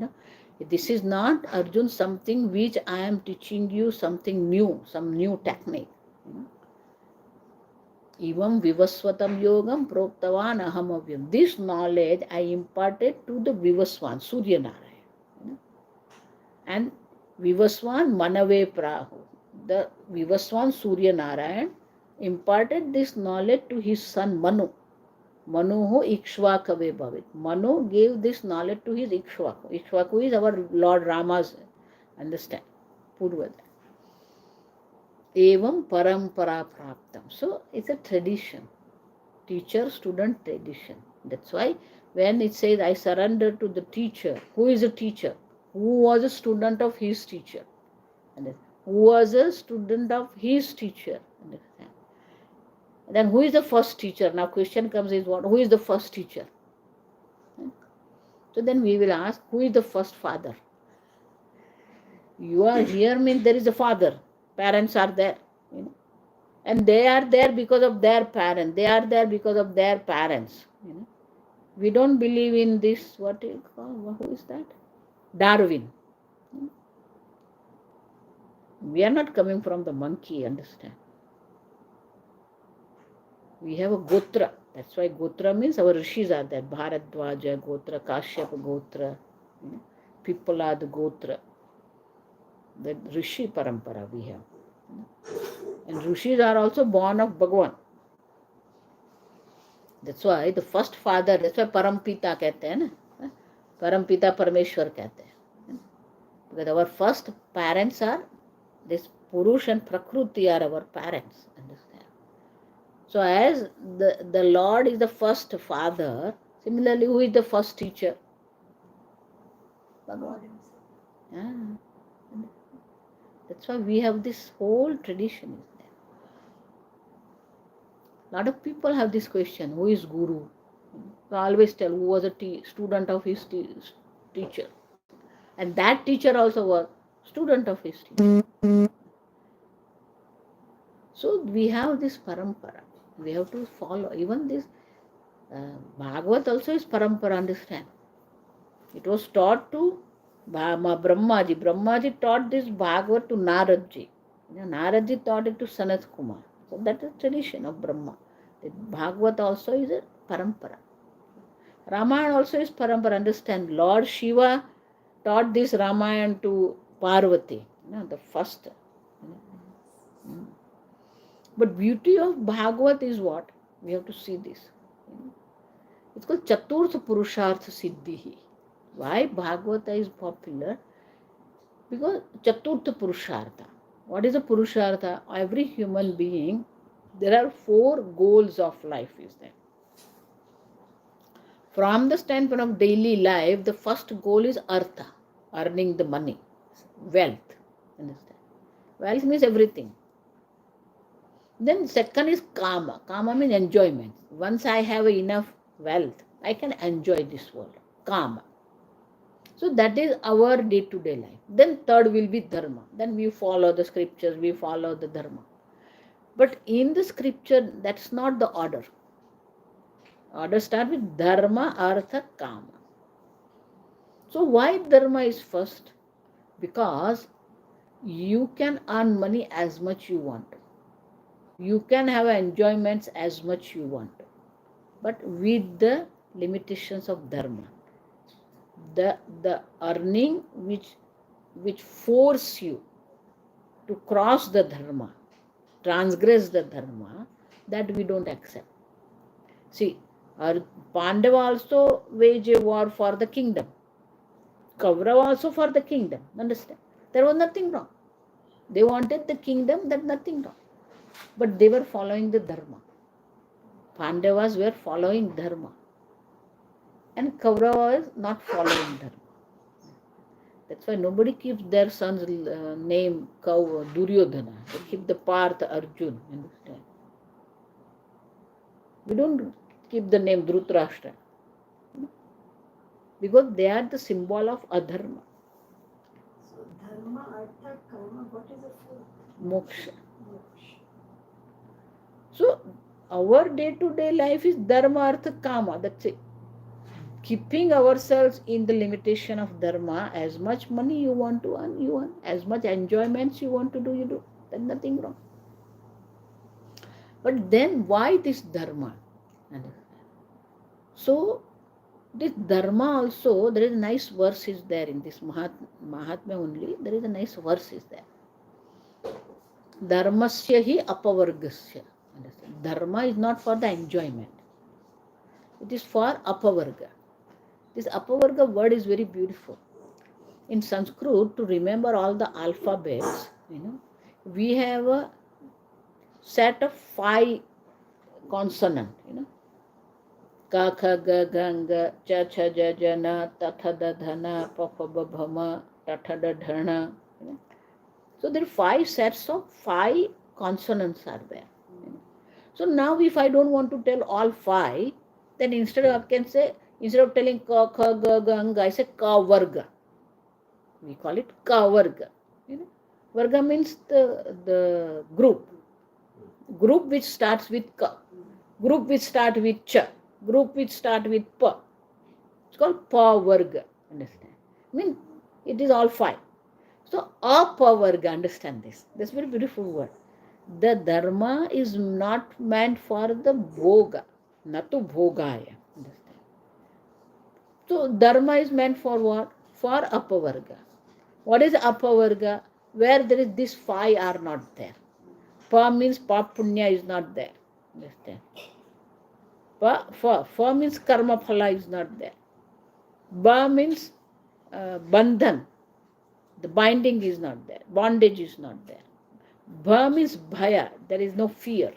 Speaker 1: this is not, Arjun, something which I am teaching you, something new, some new technique. Evam Vivaswatam Yogam Proktavan Aham Avyam. This knowledge I imparted to the Vivaswan, Surya Narayana. And Vivaswan Manave Prahu. The Vivaswan Surya Narayana imparted this knowledge to his son Manu. Manuho Ikshvakave Bhavit. Manu gave this knowledge to his Ikshvaku. Ikshvaku is our Lord Rama's, understand, Purvada. Evam Parampara Praptam. So it's a tradition. Teacher-student tradition. That's why when it says, I surrender to the teacher, who is a teacher? Who was a student of his teacher? And who was a student of his teacher? Understand? Then who is the first teacher? Now question comes is what? Who is the first teacher? So then we will ask, who is the first father? You are here means there is a father. Parents are there. And they are there because of their parents. They are there because of their parents. We don't believe in this, what you call, who is that? Darwin. We are not coming from the monkey, understand? We have a Gotra. That's why Gotra means our rishis are there. Bharadwaja Gotra, Kashyapa Gotra, Pippalad Gotra. The Rishi Parampara we have. And rishis are also born of Bhagavan. That's why the first father, that's why Parampita कहते हैं ना, Parampita Parameshwar कहते हैं. Because our first parents are, this Purush and Prakruti are our parents, understand? So as the Lord is the first father, similarly who is the first teacher? Bhagavan. Yeah. That's why we have this whole tradition is there. A lot of people have this question, who is Guru? I always tell who was a student of his teacher. And that teacher also was student of his teacher. So we have this parampara. We have to follow. Even this Bhagavat also is parampara, understand? It was taught to Brahmaji. Brahmaji taught this Bhagavat to Naradji. Naradji taught it to Sanat Kumar. So that is tradition of Brahma. The Bhagavat also is a parampara. Ramayana also is parampara, understand? Lord Shiva taught this Ramayana to Parvati, the first. But beauty of Bhagavat is what? We have to see this. It's called Chaturtha Purushartha Siddhi. Why Bhagavata is popular? Because Chaturtha Purushartha. What is a Purushartha? Every human being, there are 4 goals of life is there. From the standpoint of daily life, the first goal is Artha, earning the money, wealth. Understand? Wealth means everything. Then second is Kama. Kama means enjoyment. Once I have enough wealth, I can enjoy this world. Kama. So that is our day-to-day life. Then third will be Dharma. Then we follow the scriptures, we follow the Dharma. But in the scripture, that's not the order. Order start with Dharma, Artha, Kama. So why Dharma is first? Because you can earn money as much you want. You can have enjoyments as much you want. But with the limitations of Dharma. The earning which force you to cross the Dharma, transgress the Dharma, that we don't accept. See, Pandava also waged a war for the kingdom. Kaurava also for the kingdom. Understand? There was nothing wrong. They wanted the kingdom, that nothing wrong. But they were following the Dharma. Pandavas were following Dharma. And Kaurava is not following Dharma. That's why nobody keeps their son's name Duryodhana. They keep the Partha Arjun. Understand? We don't keep the name Dhritarashtra. Because they are the symbol of adharma.
Speaker 2: So dharma, artha, karma, what is the fourth?
Speaker 1: Moksha.
Speaker 2: Moksha.
Speaker 1: So our day-to-day life is dharma, artha, kama. That's it. Keeping ourselves in the limitation of dharma, as much money you want to earn, you earn. As much enjoyments you want to do, you do. There's nothing wrong. But then why this dharma? So this dharma also, there is a nice verse is there in this Mahatmya only. There is a nice verse is there. Dharmasya hi apavargasya. Dharma is not for the enjoyment. It is for apavarga. This apavarga word is very beautiful. In Sanskrit, to remember all the alphabets, we have a set of 5 consonants, ka kha ga ganga cha cha ja jana tatha da dhana pa pha ba bhama tatha da dhana. So there are 5 sets of 5 consonants are there. So now if I don't want to tell all 5, then instead of I can say, instead of telling ka kha ga ganga, I say ka varga. We call it ka varga. Varga means the group which starts with ka, group which start with cha, group which start with pa. It's called pa varga. Understand? I mean, it is all 5. So apa varga, understand this. This is a very beautiful word. The dharma is not meant for the bhoga, natu bhogaya. Understand? So dharma is meant for what? For apavarga. What is apavarga? Where there is this 5 are not there. Pa means pap punya is not there. Understand? Fa means karma phala is not there. Ba means bandhan. The binding is not there. Bondage is not there. Bha means bhaya. There is no fear.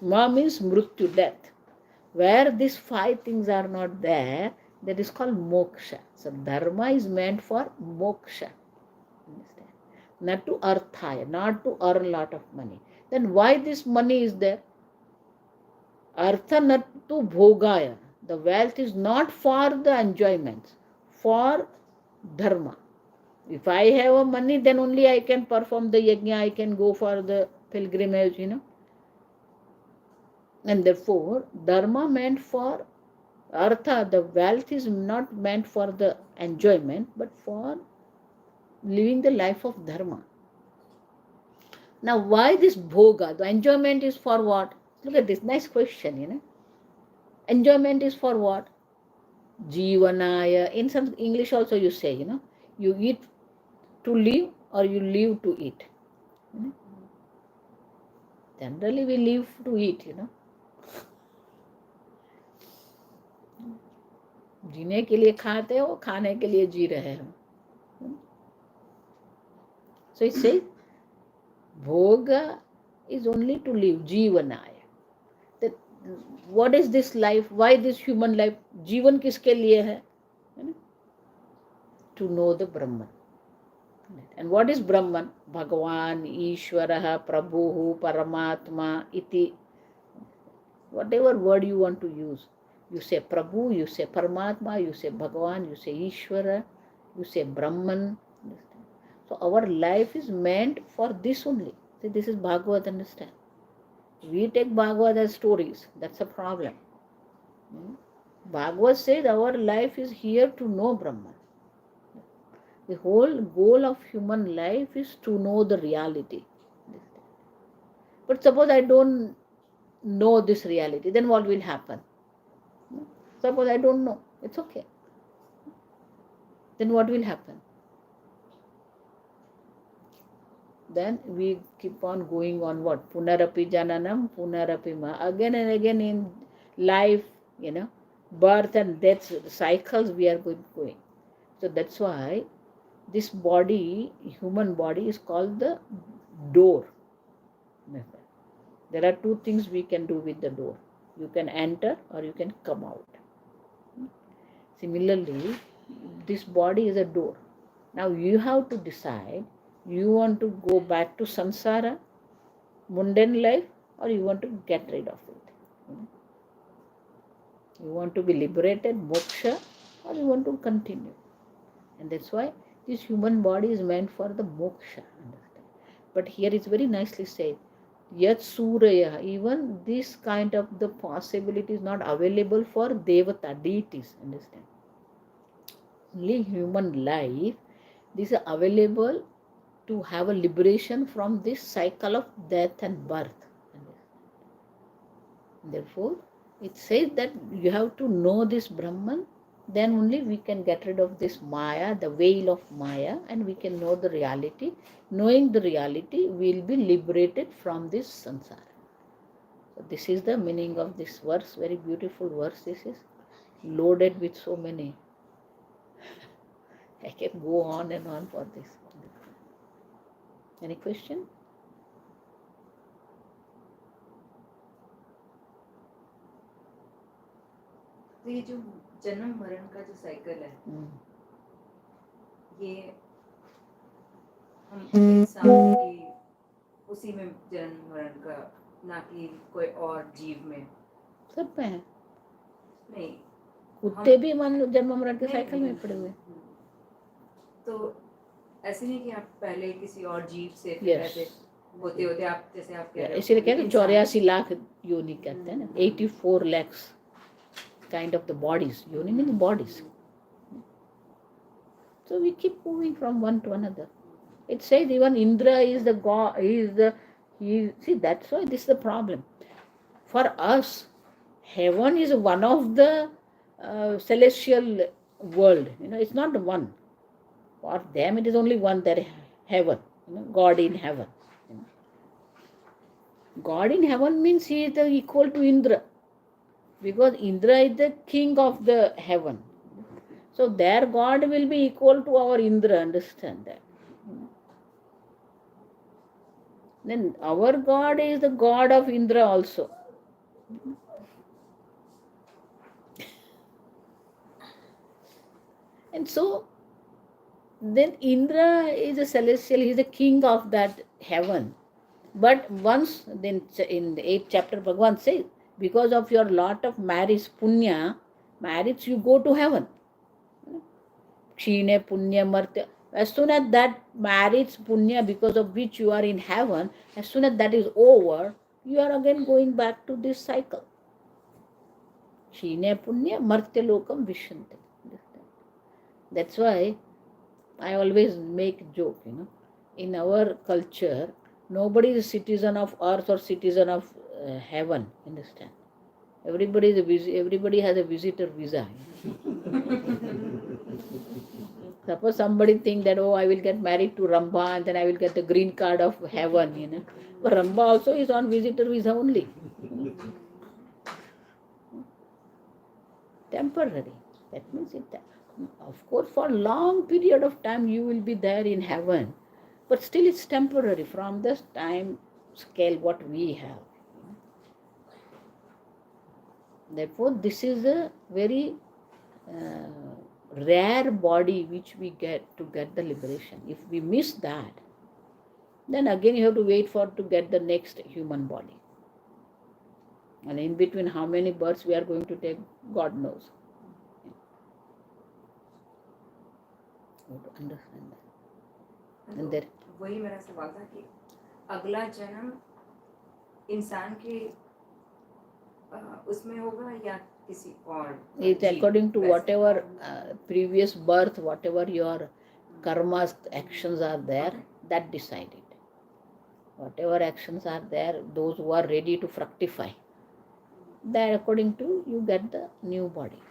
Speaker 1: Ma means mrityu, death. Where these 5 things are not there, that is called moksha. So dharma is meant for moksha. Understand? Not to arthaya, not to earn a lot of money. Then why this money is there? Artha not to bhogaya. The wealth is not for the enjoyments, for dharma. If I have a money, then only I can perform the yajna, I can go for the pilgrimage, And therefore, dharma meant for artha, the wealth is not meant for the enjoyment, but for living the life of dharma. Now, why this bhoga? The enjoyment is for what? Look at this nice question, Enjoyment is for what? Jivanaya. In some English also you say, you eat to live or you live to eat. Generally we live to eat, जीने के लिए खाते हो, खाने के लिए जी रहे हो. So it says, bhoga is only to live, jivanaya. That what is this life? Why this human life? जीवन किसके लिए है? To know the Brahman. And what is Brahman? Bhagavan, Ishvaraha, Prabhuhu, Paramatma, iti. Whatever word you want to use. You say Prabhu, you say Paramatma, you say Bhagavan, you say Ishvara, you say Brahman. So our life is meant for this only. See, this is Bhagavad, understand? We take Bhagavad as stories. That's a problem. Bhagavad says our life is here to know Brahman. The whole goal of human life is to know the reality. But suppose I don't know this reality, then what will happen? Suppose I don't know, it's okay. Then what will happen? Then we keep on going on what? Punarapi jananam, punarapi ma. Again and again in life, birth and death cycles we are going. So that's why this body, human body, is called the door. There are 2 things we can do with the door. You can enter or you can come out. Similarly, this body is a door. Now you have to decide, you want to go back to samsara, mundane life, or you want to get rid of it. You want to be liberated, moksha, or you want to continue. And that's why this human body is meant for the moksha. Understand? But here it's very nicely said, yat suraya, even this kind of the possibility is not available for devata, deities. Understand? Only human life, this is available to have a liberation from this cycle of death and birth. Therefore, it says that you have to know this Brahman, then only we can get rid of this Maya, the veil of Maya, and we can know the reality. Knowing the reality, we will be liberated from this samsara. So this is the meaning of this verse, very beautiful verse. This is loaded with so many. I can go on and on for this. Any question?
Speaker 4: तो ये जो जन्म मरण का जो cycle है, ये हम इंसान की उसी में जन्म मरण का, ना कि कोई और जीव में
Speaker 1: सब में है।
Speaker 4: नहीं।
Speaker 1: कुत्ते भी मान लो जन्म मरण के
Speaker 4: नहीं,
Speaker 1: साइकिल
Speaker 4: नहीं,
Speaker 1: में पड़े हुए।
Speaker 4: तो ऐसे नहीं कि आप पहले किसी और जीव से फिर
Speaker 1: Yes.
Speaker 4: ऐसे होते होते आप जैसे आप कह रहे हो
Speaker 1: इसीलिए कहते हैं
Speaker 4: इंसान-
Speaker 1: 84 लाख योनि कहते हैं ना, 84 lakhs kind of the bodies. Yoni means bodies. So we keep moving from one to another. It says even Indra is the god. See, that's why this is the problem. For us, heaven is one of the celestial world. It's not the one. For them, it is only one, that heaven. God in heaven. God in heaven means he is the equal to Indra, because Indra is the king of the heaven. So their God will be equal to our Indra, understand that. Then our God is the God of Indra also. And so then Indra is a celestial, he is the king of that heaven. But once, then in the 8th chapter, Bhagavan says, because of your lot of marriage, punya, marriage, you go to heaven. Kshine punya martya. As soon as that marriage punya, because of which you are in heaven, as soon as that is over, you are again going back to this cycle. Kshine punya martya lokam vishanti. That's why I always make joke, in our culture, nobody is a citizen of earth or citizen of heaven, understand? Everybody has a visitor visa. Suppose somebody think that, I will get married to Rambha and then I will get the green card of heaven, But Rambha also is on visitor visa only. Temporary. That means of course, for a long period of time you will be there in heaven, but still it's temporary from this time scale what we have. Therefore, this is a very rare body which we get to get the liberation. If we miss that, then again you have to wait to get the next human body. And in between how many births we are going to take, God knows. You have to understand that. And there,
Speaker 4: वही मेरा सवाल था कि अगला जन्म इंसान के उसमें होगा या किसी और,
Speaker 1: it's according to whatever previous birth, whatever your karmas, actions are there, that decide it. Whatever actions are there, those who are ready to fructify, that according to you get the new body.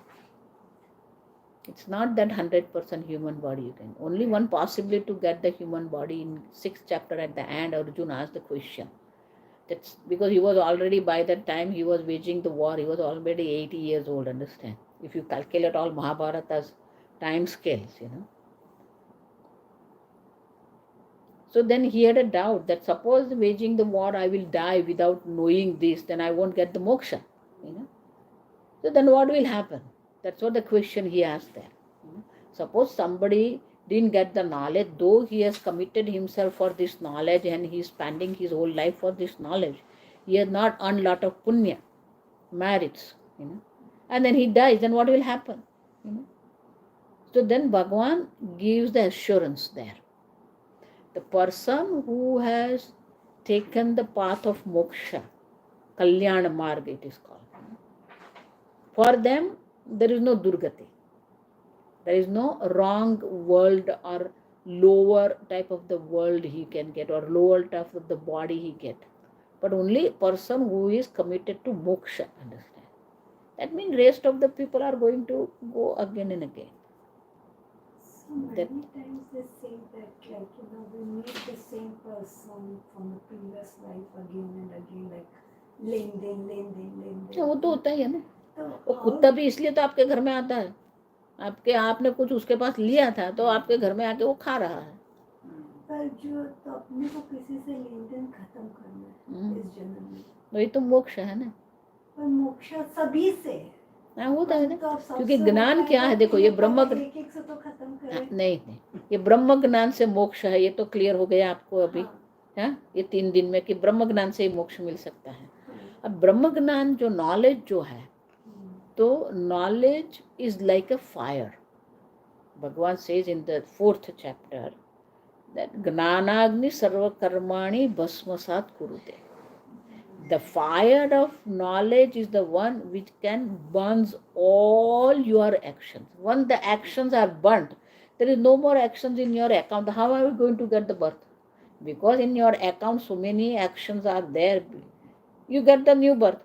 Speaker 1: It's not that 100% human body you can. Only one possibility to get the human body. In 6th chapter at the end, Arjuna asked the question. That's because he was already, by that time he was waging the war, he was already 80 years old, understand? If you calculate all Mahabharata's time scales, So then he had a doubt that suppose waging the war I will die without knowing this, then I won't get the moksha, So then what will happen? That's what the question he asked there. Suppose somebody didn't get the knowledge, though he has committed himself for this knowledge and he is spending his whole life for this knowledge, he has not earned lot of punya, merits, and then he dies, then what will happen? So then Bhagavan gives the assurance there. The person who has taken the path of moksha, Kalyana Marg it is called, for them there is no durgati. There is no wrong world or lower type of the world he can get or lower type of the body he get. But only person who is committed to moksha, understand. That means rest of the people are going to go again and again.
Speaker 2: So many times they say that, like, we meet the same person from the previous life again and again, like लेन देन
Speaker 1: वो तो होता ही है ना.
Speaker 2: तो
Speaker 1: वो कुत्ता भी इसलिए तो आपके घर में आता है. आपने कुछ उसके पास लिया था तो आपके घर में आके वो खा रहा है.
Speaker 2: पर जो तो अपने को किसी से लेन देन खत्म करना है इस जन्म में,
Speaker 1: वही तो मोक्ष है ना.
Speaker 2: पर मोक्ष सभी से है.
Speaker 1: हाँ होता है ना,
Speaker 2: तो अब सबसे
Speaker 1: क्योंकि ज्ञान
Speaker 2: होता
Speaker 1: क्या है, देखो ये ब्रह्म
Speaker 2: एक एक से तो खत्म करें।
Speaker 1: नहीं नहीं, ये ब्रह्म ज्ञान से मोक्ष है, ये तो क्लियर हो गया आपको अभी।
Speaker 2: हाँ,
Speaker 1: हाँ, ये 3 दिन में कि ब्रह्म ज्ञान से ही मोक्ष मिल सकता है।
Speaker 2: हाँ,
Speaker 1: अब ब्रह्म ज्ञान जो नॉलेज जो है,
Speaker 2: हम्म,
Speaker 1: तो knowledge is like a fire. भगवान says in the 4th chapter that ज्ञानाग्नि सर्वकर्माणि भस्मसात कुरुते. The fire of knowledge is the one which can burns all your actions. Once the actions are burnt, there is no more actions in your account. How are you going to get the birth? Because in your account so many actions are there, you get the new birth.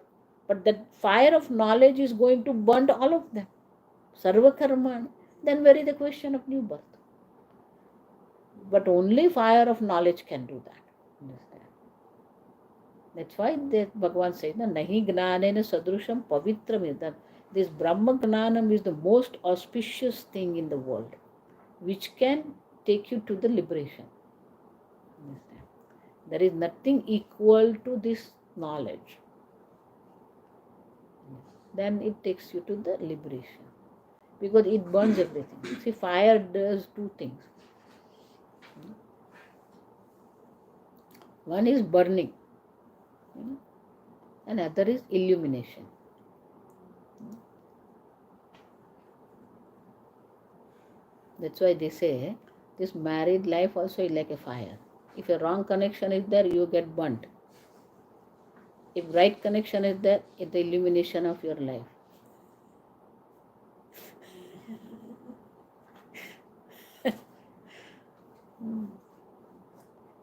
Speaker 1: But the fire of knowledge is going to burn all of them. Sarva karmani. Then where is the question of new birth? But only fire of knowledge can do that. Understand? That's why Bhagavan says, Nahi gnanena sadrusham pavitram. This Brahma gnanam is the most auspicious thing in the world, which can take you to the liberation. Understand? There is nothing equal to this knowledge. Then it takes you to the liberation. Because it burns everything. See, fire does 2 things. One is burning, and other is illumination. That's why they say this married life also is like a fire. If a wrong connection is there, you get burnt. If right connection is there, it's the illumination of your life.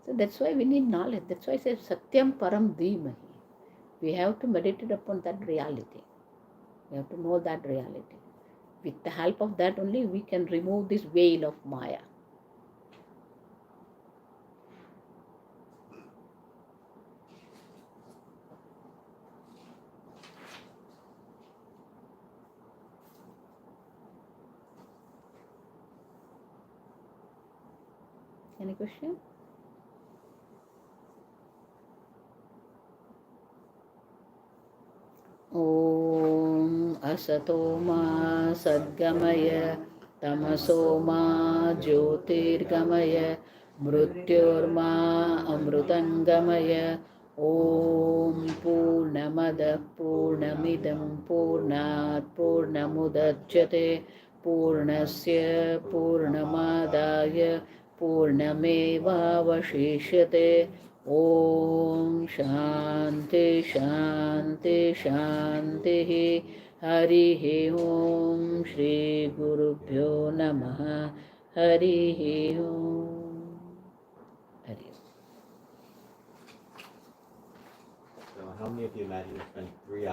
Speaker 1: So that's why we need knowledge. That's why I say Satyam Param Dhimahi. We have to meditate upon that reality. We have to know that reality. With the help of that only we can remove this veil of Maya. Any question? Om Asato Ma Sadgamaya Tamaso Ma Jyotirgamaya Mrityorma Amrutangamaya. Om Purnamada Purnamidam Purnat Purnamudachyate Purnasya Purnamadaya Purnameva Vashishyate. Om Shanti Shanti Shanti. Harihi Om Shri Gurubhyo Namaha. Harihi Om. Harihi Om.
Speaker 3: So how many of you imagine you're spending 3 hours